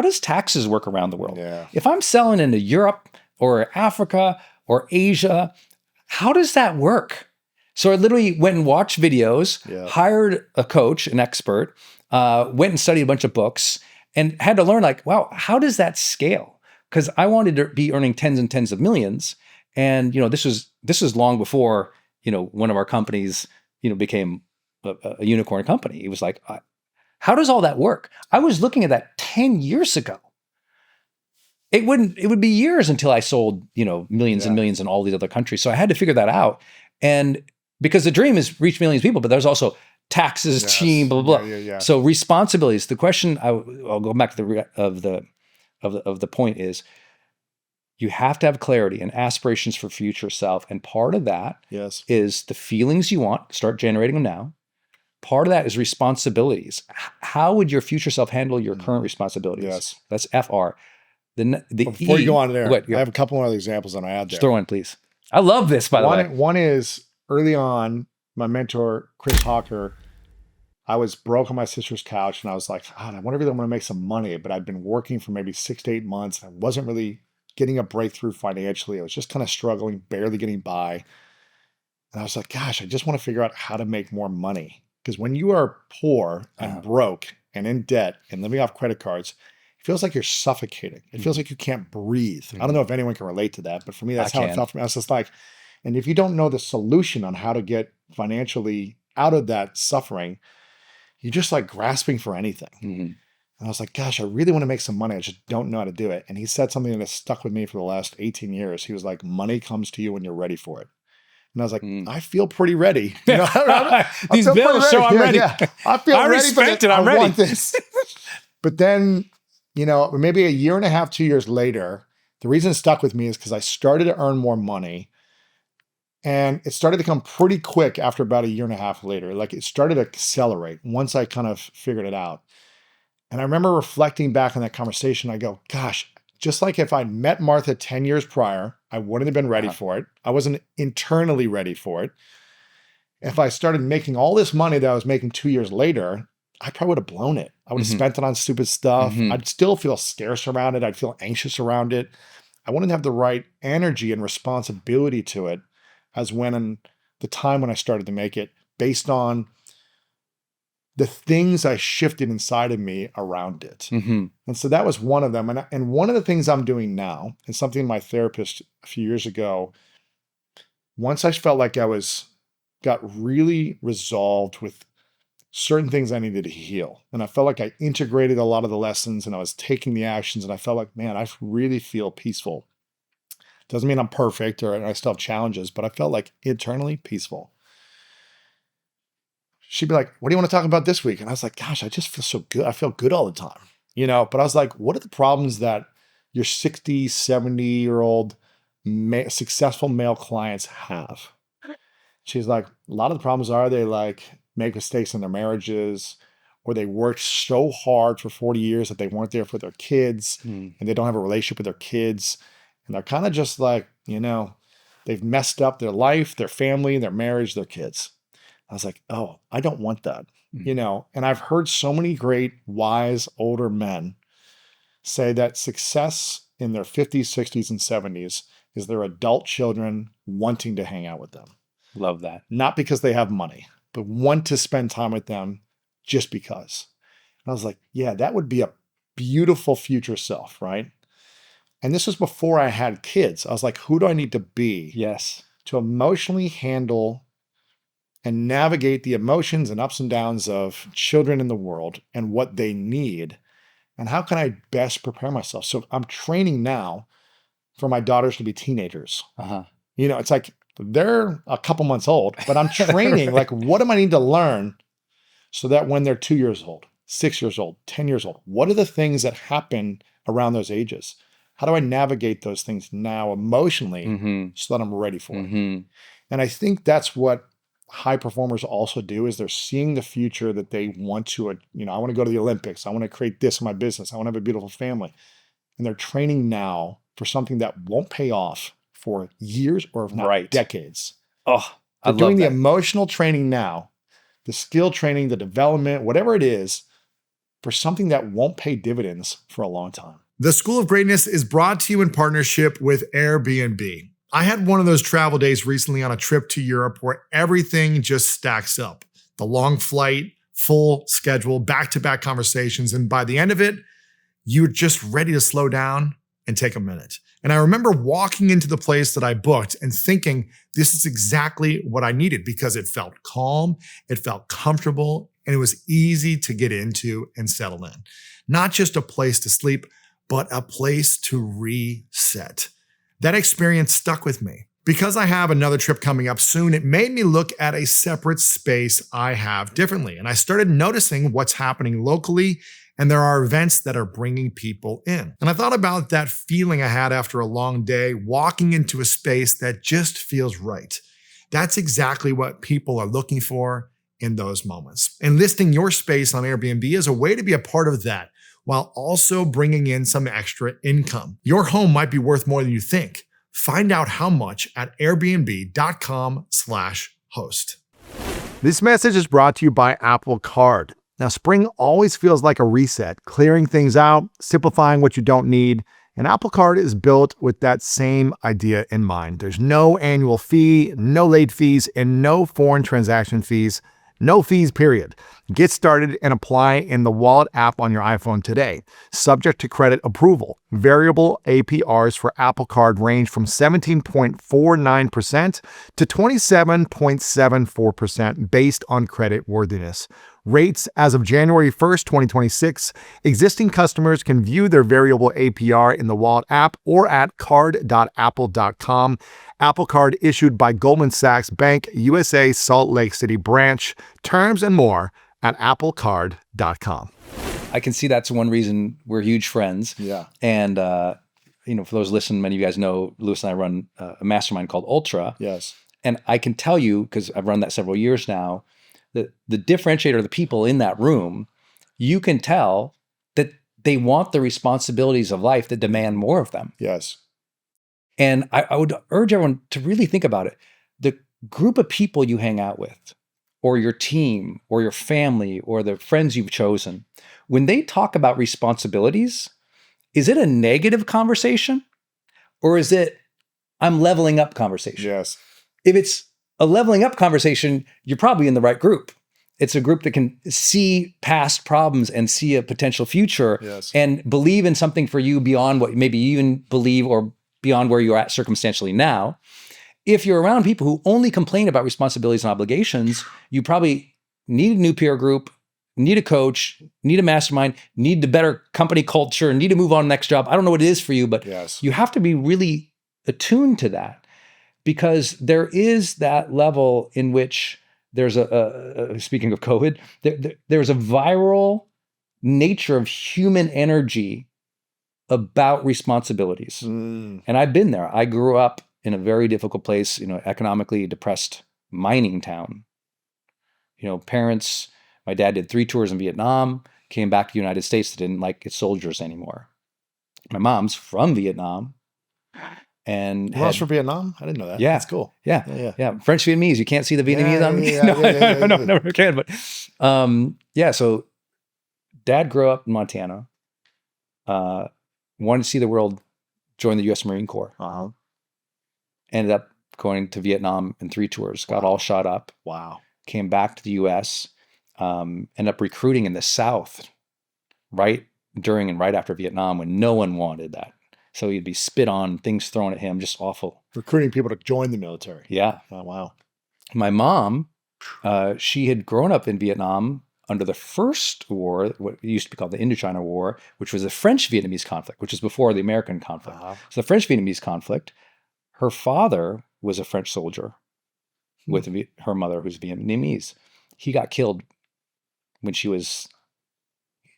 does taxes work around the world? Yeah. If I'm selling into Europe or Africa or Asia, how does that work? So I literally went and watched videos, hired a coach, an expert, went and studied a bunch of books, and had to learn wow, how does that scale? Because I wanted to be earning tens and tens of millions. And, this was long before, one of our companies, became a unicorn company. It was like, how does all that work? I was looking at that 10 years ago. It would be years until I sold, millions and millions in all these other countries. So I had to figure that out. And because the dream is reach millions of people, but there's also taxes, team, blah, blah, blah. Yeah. So responsibilities, the question I'll go back to the point is, you have to have clarity and aspirations for future self. And part of that is the feelings you want, start generating them now. Part of that is responsibilities. How would your future self handle your current responsibilities? Yes. That's FR. Before you go on there, I have a couple more other examples that I add there. Just throw in, please. I love this, by the way. One is early on, my mentor, Chris Hawker, I was broke on my sister's couch, and I was like, God, I wonder if I'm going to make some money. But I'd been working for maybe 6 to 8 months. And I wasn't really getting a breakthrough financially. I was just kind of struggling, barely getting by. And I was like, gosh, I just want to figure out how to make more money. Because when you are poor and broke and in debt and living off credit cards, it feels like you're suffocating. It feels like you can't breathe. I don't know if anyone can relate to that, but for me, that's how it felt for me. I was just like, and if you don't know the solution on how to get financially out of that suffering, you're just like grasping for anything. And I was like, gosh, I really want to make some money. I just don't know how to do it. And he said something that has stuck with me for the last 18 years. He was like, money comes to you when you're ready for it. And I was like, I feel pretty ready. These bills show I'm ready. I feel ready. Respect it. I'm ready. I want this. But then, maybe a year and a half, 2 years later, the reason it stuck with me is because I started to earn more money. And it started to come pretty quick after about a year and a half later. Like, it started to accelerate once I kind of figured it out. And I remember reflecting back on that conversation. I go, gosh, just like if I'd met Martha 10 years prior, I wouldn't have been ready for it. I wasn't internally ready for it. If I started making all this money that I was making 2 years later, I probably would have blown it. I would have spent it on stupid stuff. I'd still feel scarce around it. I'd feel anxious around it. I wouldn't have the right energy and responsibility to it as in the time when I started to make it, based on the things I shifted inside of me around it. And so that was one of them. And one of the things I'm doing now, and something my therapist a few years ago, once I felt like I got really resolved with certain things I needed to heal. And I felt like I integrated a lot of the lessons, and I was taking the actions, and I felt like, man, I really feel peaceful. Doesn't mean I'm perfect or I still have challenges, but I felt like internally peaceful. She'd be like, what do you want to talk about this week? And I was like, gosh, I just feel so good. I feel good all the time, but I was like, what are the problems that your 60, 70-year-old successful male clients have? She's like, a lot of the problems are they make mistakes in their marriages, or they worked so hard for 40 years that they weren't there for their kids, and they don't have a relationship with their kids. And they're kind of just like, they've messed up their life, their family, their marriage, their kids. I was like, oh, I don't want that, and I've heard so many great, wise, older men say that success in their 50s, 60s, and 70s is their adult children wanting to hang out with them. Love that. Not because they have money, but want to spend time with them just because. And I was like, yeah, that would be a beautiful future self, right? And this was before I had kids. I was like, who do I need to be to emotionally handle and navigate the emotions and ups and downs of children in the world and what they need? And how can I best prepare myself? So I'm training now for my daughters to be teenagers. It's like they're a couple months old, but I'm training, like, what do I need to learn so that when they're 2 years old, 6 years old, 10 years old, what are the things that happen around those ages? How do I navigate those things now emotionally so that I'm ready for it? And I think that's what high performers also do, is they're seeing the future that they want to, I want to go to the Olympics. I want to create this in my business. I want to have a beautiful family. And they're training now for something that won't pay off for years or if not decades. Oh, I They're love doing the that. emotional training now, the skill training, the development, whatever it is, for something that won't pay dividends for a long time. The School of Greatness is brought to you in partnership with Airbnb. I had one of those travel days recently on a trip to Europe where everything just stacks up. The long flight, full schedule, back-to-back conversations, and by the end of it, you're just ready to slow down and take a minute. And I remember walking into the place that I booked and thinking, this is exactly what I needed because it felt calm, it felt comfortable, and it was easy to get into and settle in. Not just a place to sleep, but a place to reset. That experience stuck with me. Because I have another trip coming up soon, it made me look at a separate space I have differently. And I started noticing what's happening locally, and there are events that are bringing people in. And I thought about that feeling I had after a long day, walking into a space that just feels right. That's exactly what people are looking for in those moments. And listing your space on Airbnb is a way to be a part of that, while also bringing in some extra income. Your home might be worth more than you think. Find out how much at airbnb.com/host. This message is brought to you by Apple Card. Now, spring always feels like a reset, clearing things out, simplifying what you don't need. And Apple Card is built with that same idea in mind. There's no annual fee, no late fees, and no foreign transaction fees. No fees, period. Get started and apply in the Wallet app on your iPhone today. Subject to credit approval. Variable APRs for Apple Card range from 17.49% to 27.74% based on credit worthiness. Rates as of January 1st, 2026. Existing customers can view their variable APR in the Wallet app or at card.apple.com. Apple Card issued by Goldman Sachs Bank, USA, Salt Lake City branch. Terms and more at applecard.com. I can see that's one reason we're huge friends. Yeah. And, for those listening, many of you guys know Lewis and I run a mastermind called Ultra. Yes. And I can tell you, because I've run that several years now, that the differentiator of the people in that room, you can tell that they want the responsibilities of life that demand more of them. Yes. And I would urge everyone to really think about it. The group of people you hang out with, or your team, or your family, or the friends you've chosen, when they talk about responsibilities, is it a negative conversation? Or is it, I'm leveling up conversation? Yes. If it's a leveling up conversation, you're probably in the right group. It's a group that can see past problems and see a potential future and believe in something for you beyond what maybe you even believe or beyond where you're at circumstantially now. If you're around people who only complain about responsibilities and obligations, you probably need a new peer group, need a coach, need a mastermind, need the better company culture, need to move on to the next job. I don't know what it is for you, but you have to be really attuned to that. Because there is that level in which there's speaking of COVID, there's a viral nature of human energy about responsibilities. And I've been there. I grew up in a very difficult place, economically depressed mining town. Parents, my dad did 3 tours in Vietnam, came back to the United States that didn't like its soldiers anymore. My mom's from Vietnam. And else from Vietnam? I didn't know that. Yeah. That's cool. Yeah. French Vietnamese. You can't see the Vietnamese on me? No, never can. But so Dad grew up in Montana, wanted to see the world, joined the U.S. Marine Corps. Ended up going to Vietnam in 3 tours, got all shot up. Wow. Came back to the U.S., ended up recruiting in the South right during and right after Vietnam when no one wanted that. So he'd be spit on, things thrown at him, just awful. Recruiting people to join the military. Yeah. Oh, wow. My mom, she had grown up in Vietnam under the first war, what used to be called the Indochina War, which was the French-Vietnamese conflict, which was before the American conflict. So the French-Vietnamese conflict, her father was a French soldier with her mother, who's Vietnamese. He got killed when she was,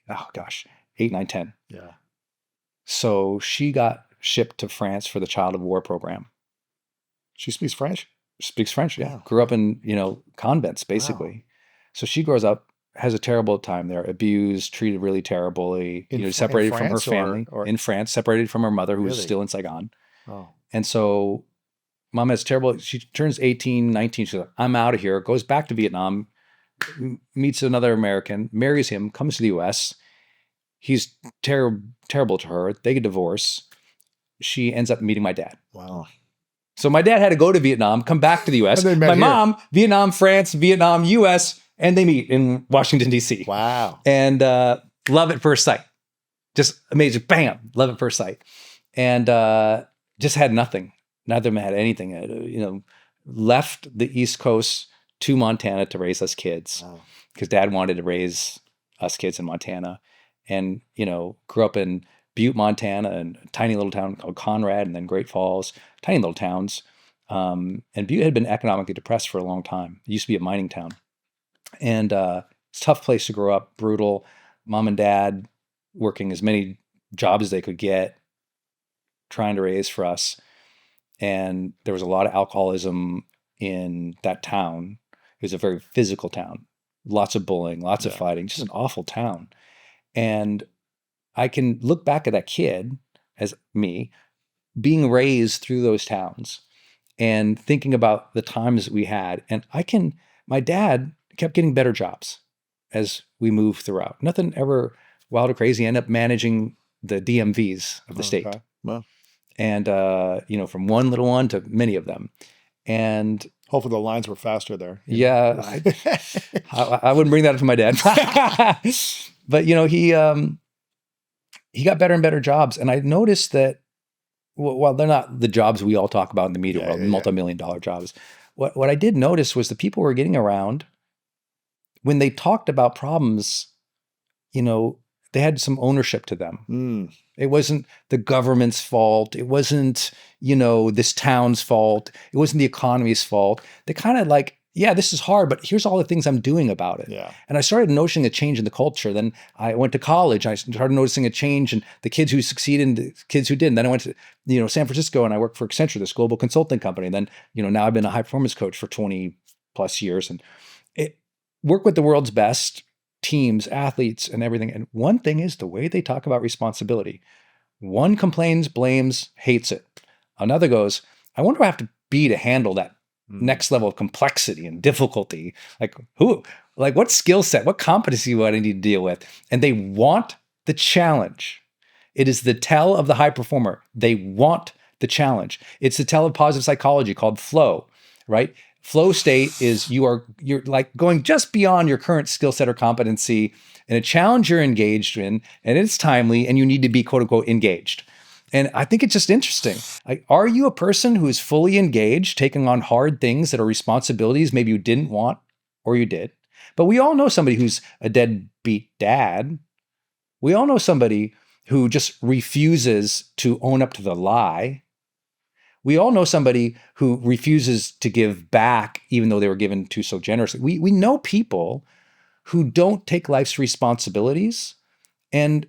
8, 9, 10. Yeah. So she got shipped to France for the Child of War program. She speaks French? Speaks French, yeah. Wow. Grew up in, convents, basically. Wow. So she grows up, has a terrible time there, abused, treated really terribly, separated from her family. Or in France, separated from her mother, who was still in Saigon. Oh. And so Mom has terrible, she turns 18, 19. She's like, I'm out of here. Goes back to Vietnam, meets another American, marries him, comes to the US. He's terrible to her. They get divorced. She ends up meeting my dad. Wow. So my dad had to go to Vietnam, come back to the US. And they met My here. mom, Vietnam, France, Vietnam, US, and they meet in Washington, D.C. Wow. And love at first sight. Just amazing. Bam. Love at first sight. And just had nothing. Neither of them had anything. Left the East Coast to Montana to raise us kids because Dad wanted to raise us kids in Montana. And, grew up in Butte, Montana, and a tiny little town called Conrad, and then Great Falls, tiny little towns. And Butte had been economically depressed for a long time. It used to be a mining town. And it's a tough place to grow up, brutal. Mom and Dad working as many jobs as they could get, trying to raise for us. And there was a lot of alcoholism in that town. It was a very physical town. Lots of bullying, lots of fighting, just an awful town. And I can look back at that kid as me being raised through those towns and thinking about the times that we had. And my dad kept getting better jobs as we moved throughout. Nothing ever wild or crazy. Ended up managing the DMVs of the state. Well, and, from one little one to many of them. And hopefully the lines were faster there. Yeah, I wouldn't bring that up to my dad. But, he got better and better jobs. And I noticed that, well, they're not the jobs we all talk about in the media world, multi-million-dollar jobs. What I did notice was the people were getting around, when they talked about problems, they had some ownership to them. It wasn't the government's fault. It wasn't, this town's fault. It wasn't the economy's fault. They kind of like, yeah, this is hard, but here's all the things I'm doing about it. Yeah. And I started noticing a change in the culture. Then I went to college. I started noticing a change in the kids who succeeded and the kids who didn't. Then I went to, San Francisco, and I worked for Accenture, this global consulting company. And then, now I've been a high performance coach for 20 plus years and work with the world's best teams, athletes, and everything. And one thing is the way they talk about responsibility. One complains, blames, hates it. Another goes, I wonder what I have to be to handle that next level of complexity and difficulty. What skill set, what competency would I need to deal with? And they want the challenge. It is the tell of the high performer. They want the challenge. It's the tell of positive psychology called flow, right? Flow state is you're like going just beyond your current skill set or competency in a challenge you're engaged in, and it's timely, and you need to be quote unquote engaged. And I think it's just interesting. Are you a person who is fully engaged, taking on hard things that are responsibilities maybe you didn't want or you did? But we all know somebody who's a deadbeat dad. We all know somebody who just refuses to own up to the lie. We all know somebody who refuses to give back even though they were given to so generously. We know people who don't take life's responsibilities, and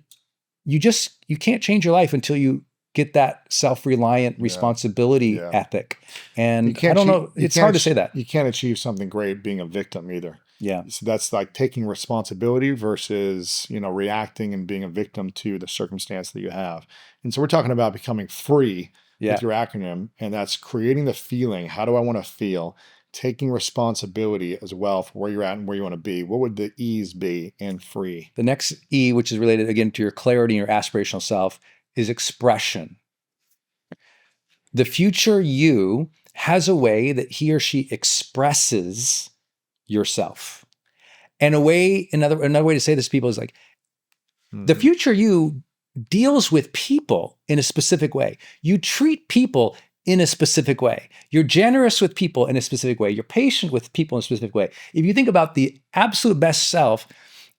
you can't change your life until you get that self-reliant responsibility ethic. And I don't know, it's hard to say that. You can't achieve something great being a victim either. Yeah. So that's like taking responsibility versus, reacting and being a victim to the circumstance that you have. And so we're talking about becoming free with your acronym, and that's creating the feeling. How do I want to feel? Taking responsibility as well for where you're at and where you want to be. What would the E's be in free? The next E, which is related again to your clarity and your aspirational self, is expression. The future you has a way that he or she expresses yourself. And another way to say this to people is like, the future you deals with people in a specific way. You treat people in a specific way. You're generous with people in a specific way. You're patient with people in a specific way. If you think about the absolute best self,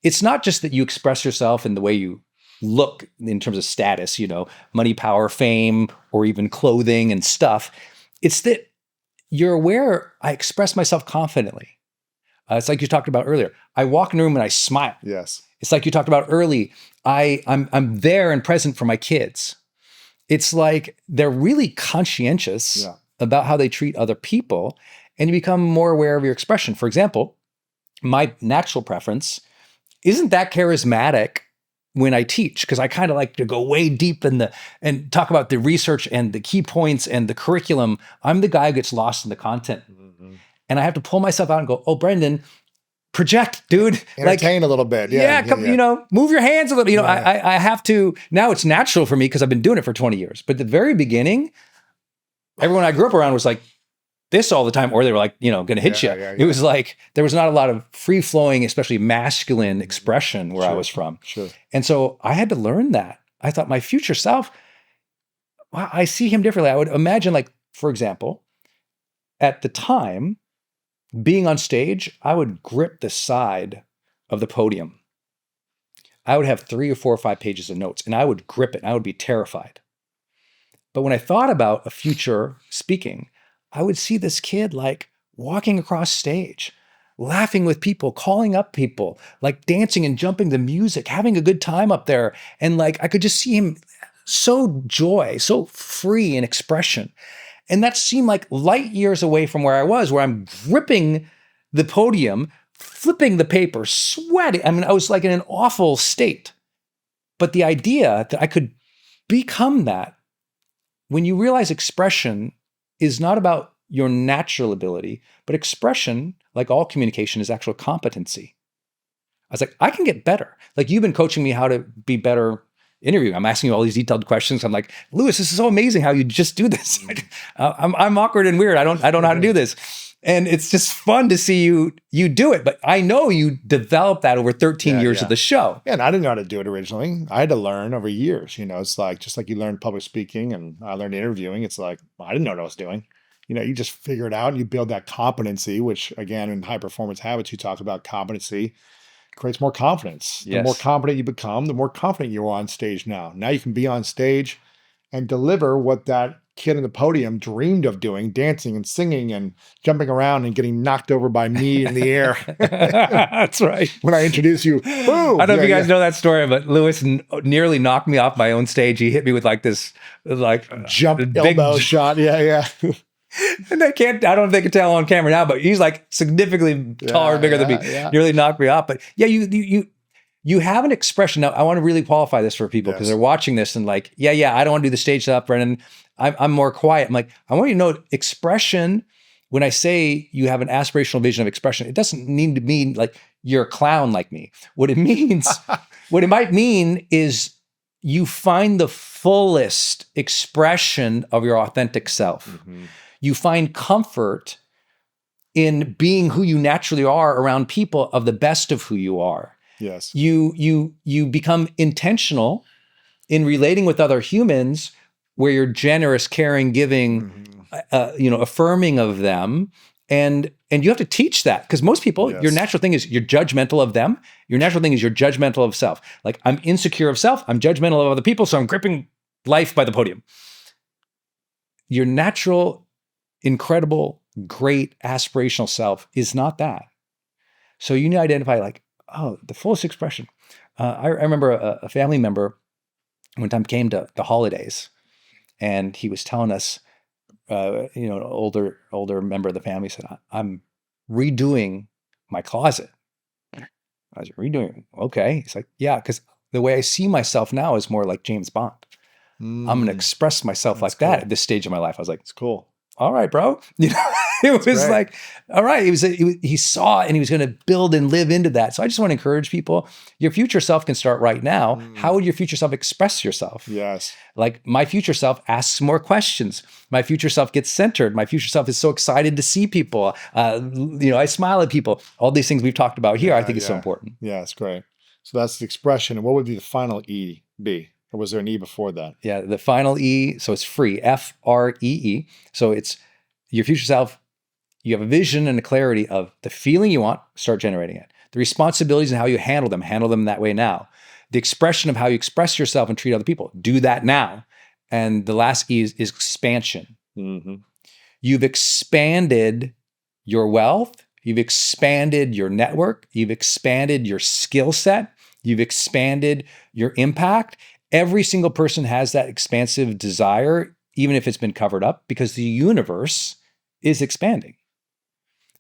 it's not just that you express yourself in the way you look in terms of status, money, power, fame, or even clothing and stuff. It's that you're aware, I express myself confidently. It's like you talked about earlier. I walk in a room and I smile. Yes. It's like you talked about early. I'm there and present for my kids. It's like they're really conscientious about how they treat other people, and you become more aware of your expression. For example, my natural preference isn't that charismatic, when I teach, because I kind of like to go way deep and talk about the research and the key points and the curriculum. I'm the guy who gets lost in the content. And I have to pull myself out and go, oh, Brendon, project, dude. Entertain a little bit. Yeah. Move your hands a little. I have to, now it's natural for me because I've been doing it for 20 years. But at the very beginning, everyone I grew up around was like this all the time, or they were like, going to hit you. It was like, there was not a lot of free flowing, especially masculine expression where I was from. Sure. And so I had to learn that. I thought my future self, wow, I see him differently. I would imagine, like, for example, at the time, being on stage, I would grip the side of the podium. I would have 3 or 4 or 5 pages of notes, and I would grip it. And I would be terrified. But when I thought about a future speaking, I would see this kid like walking across stage, laughing with people, calling up people, like dancing and jumping to music, having a good time up there. And like, I could just see him so free in expression. And that seemed like light years away from where I was, where I'm gripping the podium, flipping the paper, sweating. I mean, I was like in an awful state. But the idea that I could become that, when you realize expression is not about your natural ability, but expression, like all communication, is actual competency. I was like, I can get better. Like, you've been coaching me how to be better interviewing. I'm asking you all these detailed questions. I'm like, Lewis, this is so amazing how you just do this. I'm awkward and weird. I don't know how to do this. And it's just fun to see you do it. But I know you developed that over 13 years of the show. Yeah, and I didn't know how to do it originally. I had to learn over years. It's like, just like you learned public speaking and I learned interviewing. It's like, I didn't know what I was doing. You just figure it out and you build that competency, which again, in high performance habits, you talk about competency creates more confidence. The more confident you become, the more confident you are on stage now. Now you can be on stage and deliver what that kid on the podium dreamed of doing, dancing and singing and jumping around and getting knocked over by me in the air. That's right. When I introduce you, boom. I don't know if you guys know that story, but Lewis nearly knocked me off my own stage. He hit me with like this, jump elbow shot. Yeah. And I don't think they can tell on camera now, but he's like significantly taller, bigger than me. Yeah. Nearly knocked me off. But yeah, you have an expression. Now, I want to really qualify this for people because they're watching this and like, I don't want to do the stage stuff, Brendon. I'm more quiet. I'm like, I want you to know expression. When I say you have an aspirational vision of expression, it doesn't need to mean like you're a clown like me. What it means, what it might mean is you find the fullest expression of your authentic self. Mm-hmm. You find comfort in being who you naturally are around people of the best of who you are. Yes. You become intentional in relating with other humans where you're generous, caring, giving, affirming of them. And you have to teach that because most people, your natural thing is you're judgmental of them. Your natural thing is you're judgmental of self. Like, I'm insecure of self. I'm judgmental of other people. So I'm gripping life by the podium. Your natural, incredible, great aspirational self is not that. So you need to identify like, oh, the fullest expression. I remember a family member one time came to the holidays and he was telling us, an older member of the family said, I'm redoing my closet. I was like, redoing? Okay. He's like, yeah, because the way I see myself now is more like James Bond. I'm going to express myself like that at this stage of my life. I was like, it's cool. All right, bro. It was like, all right. He saw and he was going to build and live into that. So I just want to encourage people. Your future self can start right now. How would your future self express yourself? Yes. Like, my future self asks more questions. My future self gets centered. My future self is so excited to see people. I smile at people. All these things we've talked about here, I think is so important. Yeah, it's great. So that's the expression. And what would be the final E be? Or was there an E before that? Yeah, the final E, so it's free, FREE. So it's your future self. You have a vision and a clarity of the feeling you want, start generating it. The responsibilities and how you handle them that way now. The expression of how you express yourself and treat other people, do that now. And the last E is expansion. Mm-hmm. You've expanded your wealth. You've expanded your network. You've expanded your skill set. You've expanded your impact. Every single person has that expansive desire, even if it's been covered up, because the universe is expanding.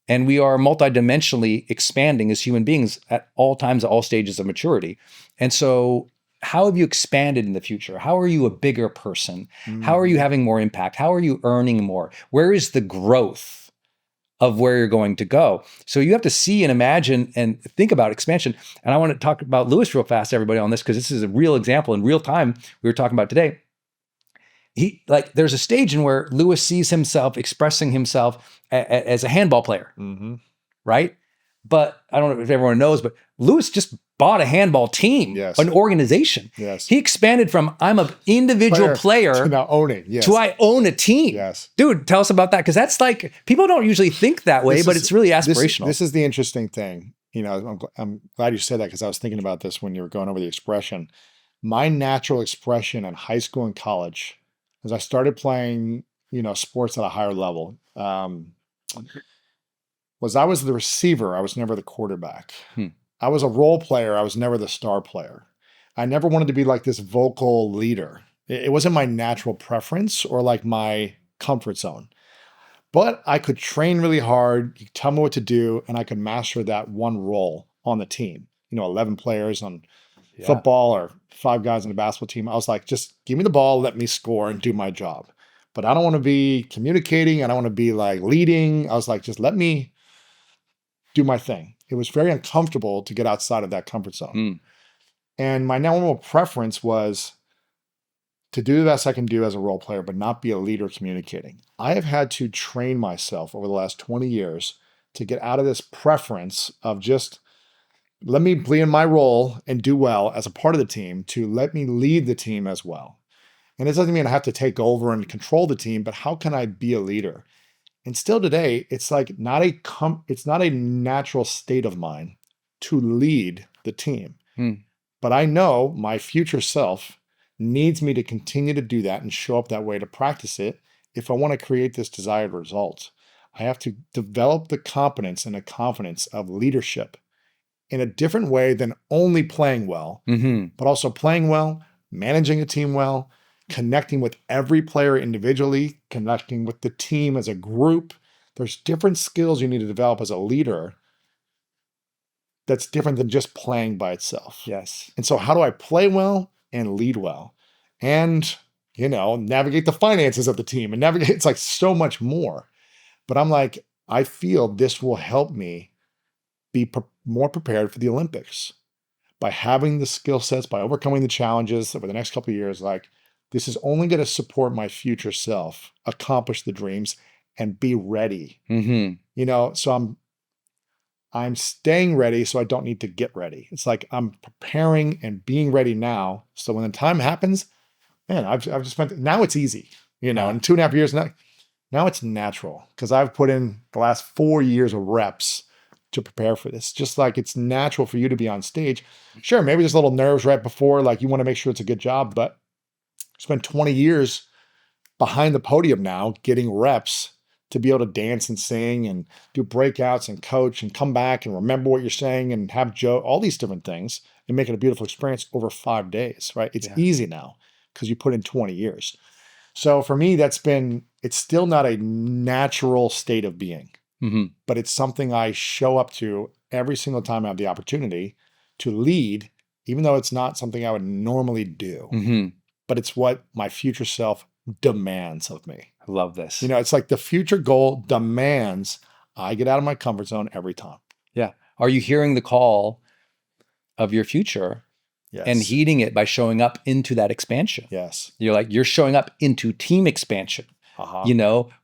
And we are multidimensionally expanding as human beings at all times, at all stages of maturity. And so how have you expanded in the future? How are you a bigger person? How are you Mhm. having more impact? How are you earning more? Where is the growth of where you're going to go? So you have to see and imagine and think about expansion. And I want to talk about Lewis real fast, everybody, on this, because this is a real example in real time we were talking about today. There's a stage in where Lewis sees himself expressing himself as a handball player, Mhm. right? But I don't know if everyone knows, but Lewis just bought a handball team, Yes. an organization. Yes. He expanded from I'm an individual player to now owning. Yes. to I own a team. Yes. Dude, tell us about that, because that's like, people don't usually think that way, but it's really aspirational. This is the interesting thing. I'm glad you said that, because I was thinking about this when you were going over the expression. My natural expression in high school and college, as I started playing, sports at a higher level, was I was the receiver. I was never the quarterback. I was a role player. I was never the star player. I never wanted to be like this vocal leader. It wasn't my natural preference or like my comfort zone. But I could train really hard. You could tell me what to do, and I could master that one role on the team. 11 players on football or 5 guys on the basketball team. I was like, just give me the ball, let me score and do my job. But I don't want to be communicating. I don't want to be like leading. I was like, just let me do my thing. It was very uncomfortable to get outside of that comfort zone. And my normal preference was to do the best I can do as a role player, but not be a leader communicating. I have had to train myself over the last 20 years to get out of this preference of just let me play in my role and do well as a part of the team, to let me lead the team as well. And it doesn't mean I have to take over and control the team, but how can I be a leader? And still today, it's like it's not a natural state of mine to lead the team. But I know my future self needs me to continue to do that and show up that way to practice it if I want to create this desired result. I have to develop the competence and the confidence of leadership in a different way than only playing well, but also playing well, managing a team well, connecting with every player individually, connecting with the team as a group. There's different skills you need to develop as a leader that's different than just playing by itself. Yes. And so how do I play well and lead well? And, navigate the finances of the team and navigate, it's like so much more. But I'm like, I feel this will help me be more prepared for the Olympics by having the skill sets, by overcoming the challenges over the next couple of years. Like, this is only going to support my future self, accomplish the dreams, and be ready. So I'm staying ready, so I don't need to get ready. It's like I'm preparing and being ready now. So when the time happens, man, I've just spent, now it's easy, in 2.5 years now it's natural, because I've put in the last 4 years of reps to prepare for this. Just like it's natural for you to be on stage. Sure, maybe there's a little nerves right before, like you want to make sure it's a good job, but spend 20 years behind the podium now getting reps to be able to dance and sing and do breakouts and coach and come back and remember what you're saying and have Joe, all these different things, and make it a beautiful experience over 5 days, right? It's easy now because you put in 20 years. So for me, it's still not a natural state of being, but it's something I show up to every single time I have the opportunity to lead, even though it's not something I would normally do, but it's what my future self demands of me. I love this. It's like the future goal demands I get out of my comfort zone every time. Yeah. Are you hearing the call of your future and heeding it by showing up into that expansion? Yes. You're showing up into team expansion.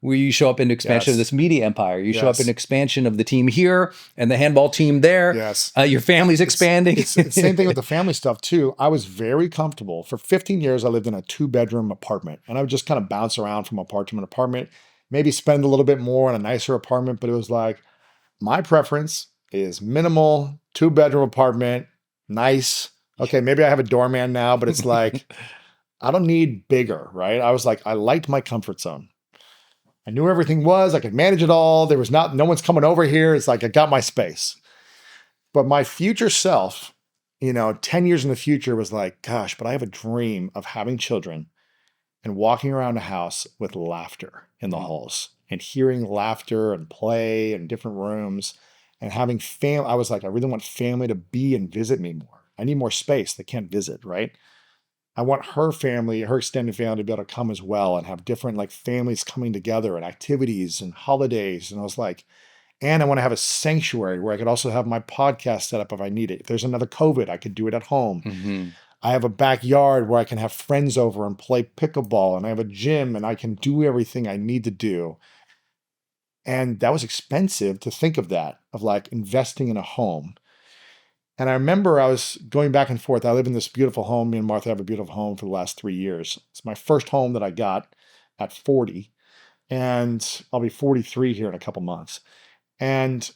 Where you show up into expansion of this media empire. You show up in expansion of the team here and the handball team there. Yes. Your family's expanding. It's the same thing with the family stuff too. I was very comfortable. For 15 years, I lived in a 2-bedroom apartment, and I would just kind of bounce around from apartment to apartment, maybe spend a little bit more in a nicer apartment. But it was like, my preference is minimal, 2-bedroom apartment, nice. Okay, maybe I have a doorman now, but it's like, I don't need bigger, right? I was like, I liked my comfort zone. I knew everything was, I could manage it all. There was no one's coming over here. It's like, I got my space. But my future self, 10 years in the future was like, gosh, but I have a dream of having children and walking around a house with laughter in the halls and hearing laughter and play in different rooms and having family. I was like, I really want family to be and visit me more. I need more space. They can't visit, right? I want her family, her extended family to be able to come as well and have different like families coming together and activities and holidays. And I was like, and I want to have a sanctuary where I could also have my podcast set up if I need it. If there's another COVID, I could do it at home. I have a backyard where I can have friends over and play pickleball, and I have a gym and I can do everything I need to do. And that was expensive to think of that, of like investing in a home. And I remember I was going back and forth. I live in this beautiful home. Me and Martha have a beautiful home for the last 3 years. It's my first home that I got at 40, and I'll be 43 here in a couple months. And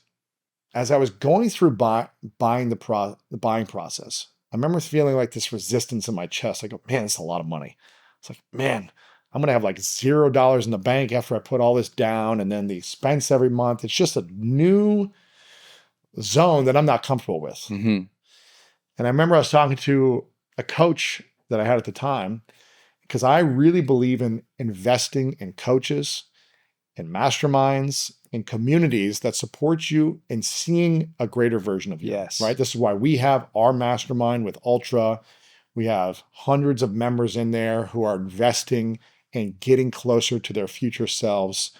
as I was going through buying the buying process, I remember feeling like this resistance in my chest. I go, man, that's a lot of money. It's like, man, I'm going to have like $0 in the bank after I put all this down, and then the expense every month. It's just a new zone that I'm not comfortable with. And I remember I was talking to a coach that I had at the time, because I really believe in investing in coaches, in masterminds, in communities that support you in seeing a greater version of you. Yes. Right? This is why we have our mastermind with Ultra. We have hundreds of members in there who are investing and getting closer to their future selves.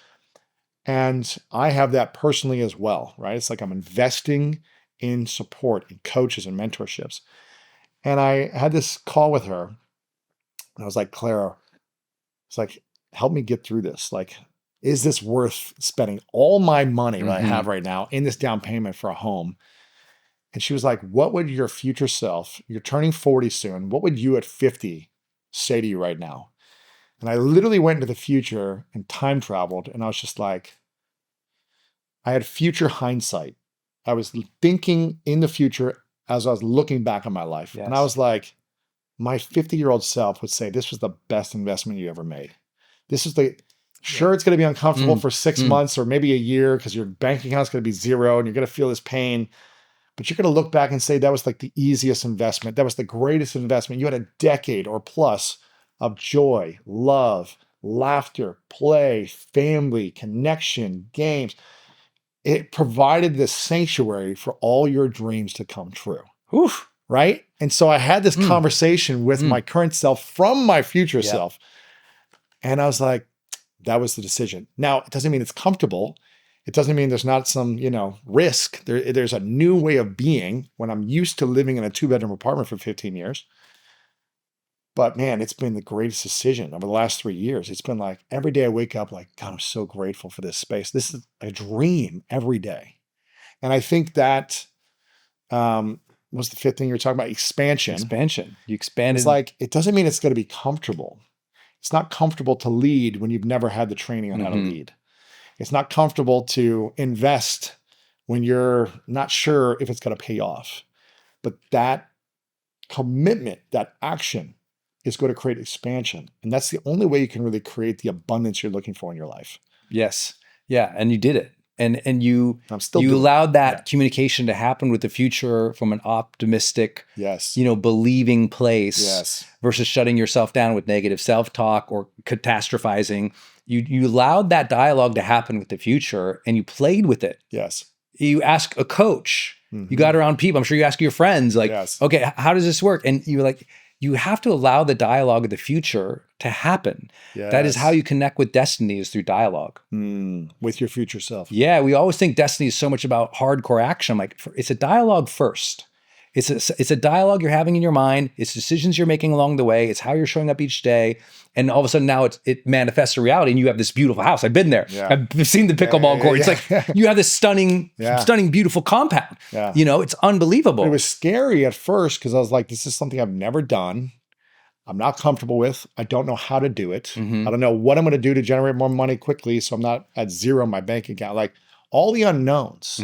And I have that personally as well, right? It's like I'm investing in support, in coaches and mentorships. And I had this call with her, and I was like, Clara, it's like, help me get through this. Like, is this worth spending all my money that I have right now in this down payment for a home? And she was like, what would your future self, you're turning 40 soon, what would you at 50 say to you right now? And I literally went into the future and time traveled, and I was just like, I had future hindsight. I was thinking in the future as I was looking back on my life. Yes. And I was like, my 50-year-old self would say, this was the best investment you ever made. This is sure, it's going to be uncomfortable for 6 months or maybe a year, because your bank account's going to be zero and you're going to feel this pain. But you're going to look back and say, that was like the easiest investment. That was the greatest investment. You had a decade or plus of joy, love, laughter, play, family, connection, games. It provided this sanctuary for all your dreams to come true. Oof. Right? And so I had this conversation with my current self from my future self. And I was like, that was the decision. Now, it doesn't mean it's comfortable. It doesn't mean there's not some, risk. There's a new way of being when I'm used to living in a 2-bedroom apartment for 15 years. But man, it's been the greatest decision over the last 3 years. It's been like every day I wake up like, God, I'm so grateful for this space. This is a dream every day. And I think that was the fifth thing you were talking about, expansion. Expansion. You expanded. It's like, it doesn't mean it's going to be comfortable. It's not comfortable to lead when you've never had the training on how to lead. It's not comfortable to invest when you're not sure if it's going to pay off. But that commitment, that action is going to create expansion. And that's the only way you can really create the abundance you're looking for in your life. Yes. Yeah. And you did it. And you I'm you allowed that communication to happen with the future from an optimistic, believing place versus shutting yourself down with negative self-talk or catastrophizing. You allowed that dialogue to happen with the future, and you played with it. Yes. You ask a coach, you got around people. I'm sure you ask your friends, like, okay, how does this work? And you're like, you have to allow the dialogue of the future to happen. Yes. That is how you connect with destiny, is through dialogue. With your future self. Yeah, we always think destiny is so much about hardcore action. I'm like, it's a dialogue first. It's a dialogue you're having in your mind. It's decisions you're making along the way. It's how you're showing up each day. And all of a sudden now it manifests a reality, and you have this beautiful house. I've been there. Yeah. I've seen the pickleball court. It's like you have this stunning, beautiful compound. Yeah. It's unbelievable. It was scary at first because I was like, this is something I've never done. I'm not comfortable with. I don't know how to do it. I don't know what I'm going to do to generate more money quickly, so I'm not at zero in my bank account. Like all the unknowns.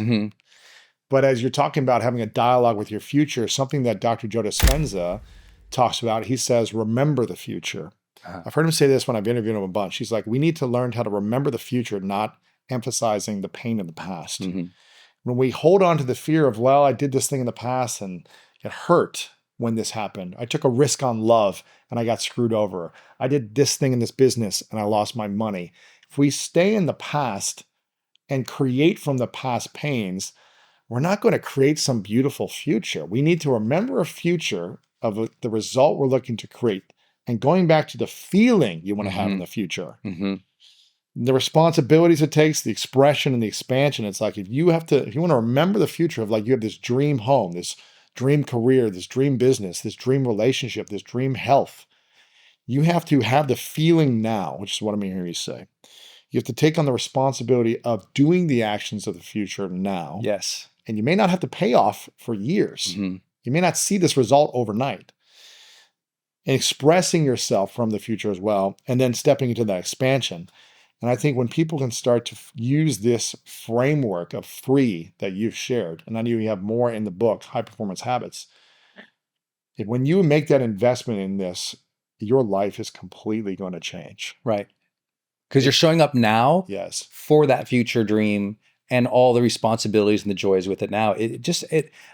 But as you're talking about having a dialogue with your future, something that Dr. Joe Dispenza talks about, he says, remember the future. I've heard him say this when I've interviewed him a bunch. He's like, we need to learn how to remember the future, not emphasizing the pain of the past. When we hold on to the fear of, well, I did this thing in the past and it hurt when this happened. I took a risk on love and I got screwed over. I did this thing in this business and I lost my money. If we stay in the past and create from the past pains, we're not going to create some beautiful future. We need to remember a future of the result we're looking to create, and going back to the feeling you want to have in the future. The responsibilities it takes, the expression and the expansion. It's like if you want to remember the future of, like, you have this dream home, this dream career, this dream business, this dream relationship, this dream health, you have to have the feeling now, which is what I'm hearing you say. You have to take on the responsibility of doing the actions of the future now. Yes. And you may not have to pay off for years. You may not see this result overnight. And expressing yourself from the future as well, and then stepping into that expansion. And I think when people can start to use this framework of free that you've shared, and I know you have more in the book, High Performance Habits, when you make that investment in this, your life is completely going to change. Right. Because you're showing up now for that future dream and all the responsibilities and the joys with it now.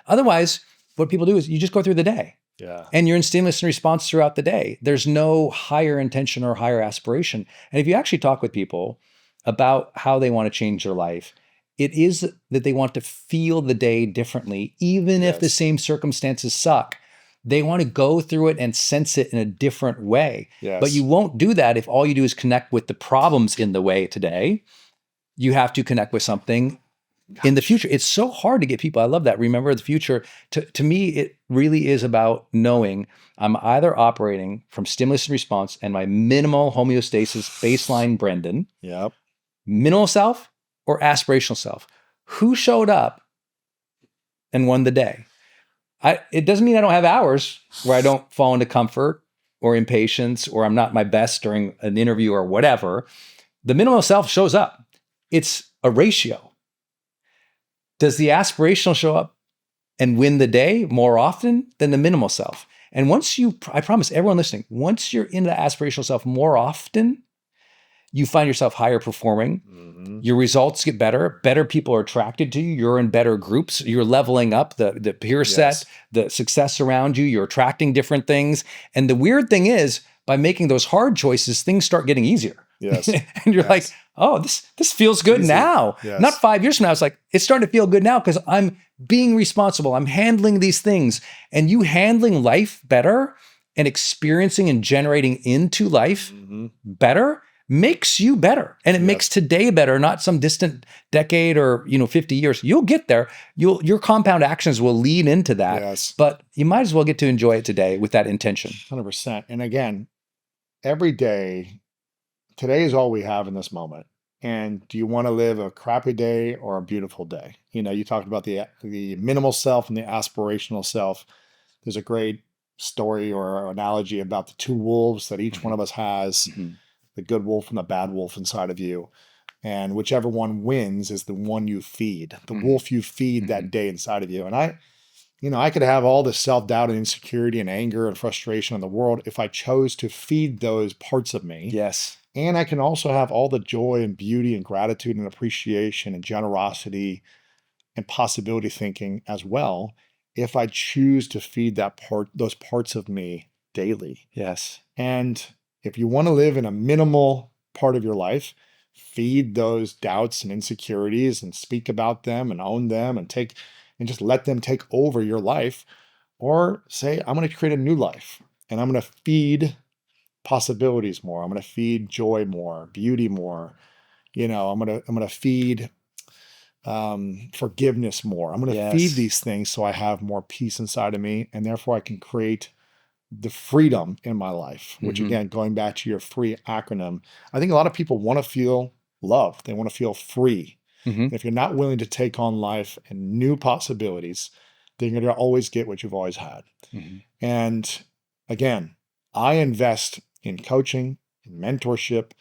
Otherwise, what people do is you just go through the day. Yeah. And you're in stimulus and response throughout the day. There's no higher intention or higher aspiration. And if you actually talk with people about how they want to change their life, it is that they want to feel the day differently, even if the same circumstances suck. They want to go through it and sense it in a different way. But you won't do that if all you do is connect with the problems in the way today. You have to connect with something in the future. It's so hard to get people. I love that. Remember the future. To me, it really is about knowing I'm either operating from stimulus and response and my minimal homeostasis baseline Brendon, minimal self or aspirational self. Who showed up and won the day? It doesn't mean I don't have hours where I don't fall into comfort or impatience, or I'm not my best during an interview or whatever. The minimal self shows up. It's a ratio. Does the aspirational show up and win the day more often than the minimal self? And I promise everyone listening, once you're in the aspirational self more often, you find yourself higher performing. Your results get better. Better people are attracted to you. You're in better groups. You're leveling up the peer set, the success around you. You're attracting different things. And the weird thing is, by making those hard choices, things start getting easier. And you're like, oh, this feels good now. Not 5 years from now. It's like, it's starting to feel good now because I'm being responsible. I'm handling these things. And you handling life better and experiencing and generating into life better makes you better. And it makes today better, not some distant decade or 50 years. You'll get there. Your compound actions will lead into that. But you might as well get to enjoy it today with that intention. 100%. And again, every day, today is all we have in this moment. And do you want to live a crappy day or a beautiful day? You talked about the minimal self and the aspirational self. There's a great story or analogy about the two wolves that each one of us has, the good wolf and the bad wolf inside of you. And whichever one wins is the one you feed, the wolf you feed that day inside of you. And I could have all the self-doubt and insecurity and anger and frustration in the world if I chose to feed those parts of me. And I can also have all the joy and beauty and gratitude and appreciation and generosity and possibility thinking as well if I choose to feed those parts of me daily. And if you want to live in a minimal part of your life, feed those doubts and insecurities and speak about them and own them and just let them take over your life. Or say, I'm going to create a new life and I'm going to feed possibilities more. I'm going to feed joy more, beauty more. I'm going to feed forgiveness more. I'm going to feed these things so I have more peace inside of me, and therefore I can create the freedom in my life, which again, going back to your free acronym, I think a lot of people want to feel loved. They want to feel free. If you're not willing to take on life and new possibilities, then you're going to always get what you've always had. And again, I invest in coaching, in mentorship,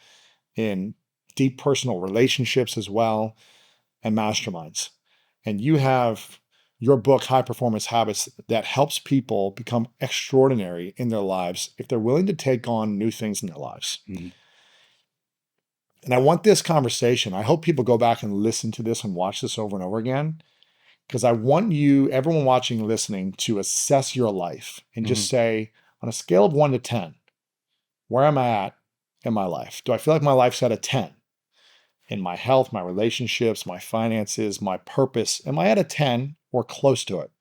in deep personal relationships as well, and masterminds. And you have your book, High Performance Habits, that helps people become extraordinary in their lives if they're willing to take on new things in their lives. And I want this conversation, I hope people go back and listen to this and watch this over and over again, because I want everyone watching and listening, to assess your life and just say, on a scale of 1 to 10, where am I at in my life? Do I feel like my life's at a 10? in my health, my relationships, my finances, my purpose? Am I at a 10 or close to it?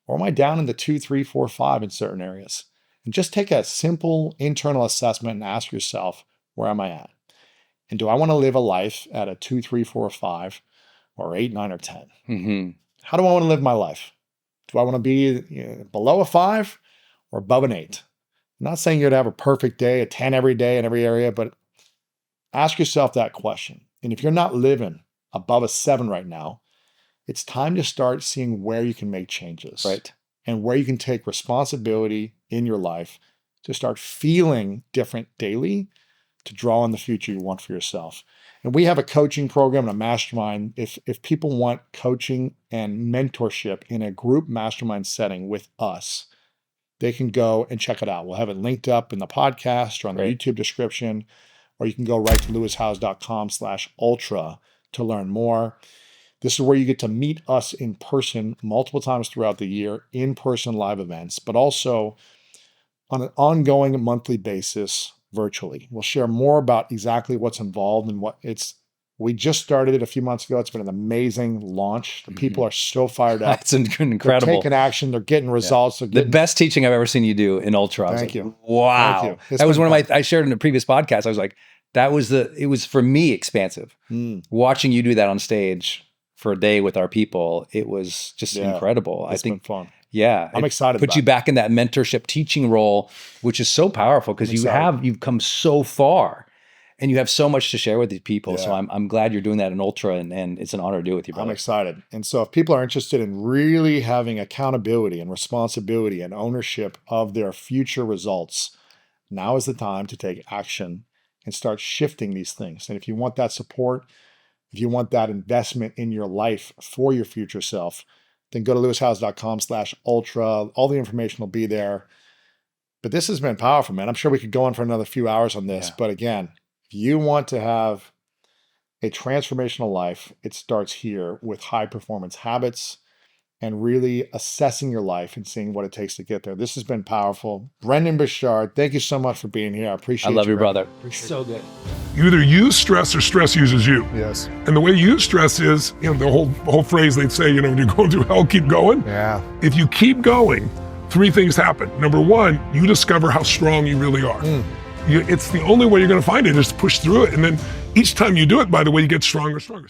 Or am I down in the 2, 3, 4, 5 in certain areas? And just take a simple internal assessment and ask yourself, where am I at? And do I want to live a life at a 2, 3, 4, 5, or 8, 9, or 10? Mm-hmm. How do I want to live my life? Do I want to be below a 5 or above an 8? I'm not saying you'd have a perfect day, a 10 every day in every area, but ask yourself that question. And if you're not living above a 7 right now, it's time to start seeing where you can make changes. Right. And where you can take responsibility in your life to start feeling different daily to draw on the future you want for yourself. And we have a coaching program and a mastermind. If people want coaching and mentorship in a group mastermind setting with us, they can go and check it out. We'll have it linked up in the podcast or on the YouTube description, or you can go right to lewishowes.com/ultra to learn more. This is where you get to meet us in person multiple times throughout the year, in-person live events, but also on an ongoing monthly basis virtually. We'll share more about exactly what's involved and what it's. We just started it a few months ago. It's been an amazing launch. The people are so fired up. It's incredible. They're taking action. They're getting results. The best teaching I've ever seen you do in Ultra. Thank you. Wow. Thank you. That was one of I shared in a previous podcast. I was like, it was for me expansive. Watching you do that on stage for a day with our people, it was just incredible. It's been fun. Yeah. I'm excited. Put you back in that mentorship teaching role, which is so powerful because you've come so far and you have so much to share with these people. So I'm glad you're doing that in Ultra and it's an honor to do it with you, brother. I'm excited. And so if people are interested in really having accountability and responsibility and ownership of their future results, now is the time to take action and start shifting these things. And if you want that support, if you want that investment in your life for your future self, then go to lewishowes.com/ultra. All the information will be there. But this has been powerful, man. I'm sure we could go on for another few hours on this. But again, if you want to have a transformational life, it starts here with high performance habits and really assessing your life and seeing what it takes to get there. This has been powerful. Brendon Burchard, thank you so much for being here. I appreciate you. I love you, brother. So good. You either use stress or stress uses you. Yes. And the way you use stress is, the whole phrase they'd say, when you're going through hell, keep going. Yeah. If you keep going, 3 things happen. Number 1, you discover how strong you really are. It's the only way you're going to find it is to push through it. And then each time you do it, by the way, you get stronger and stronger.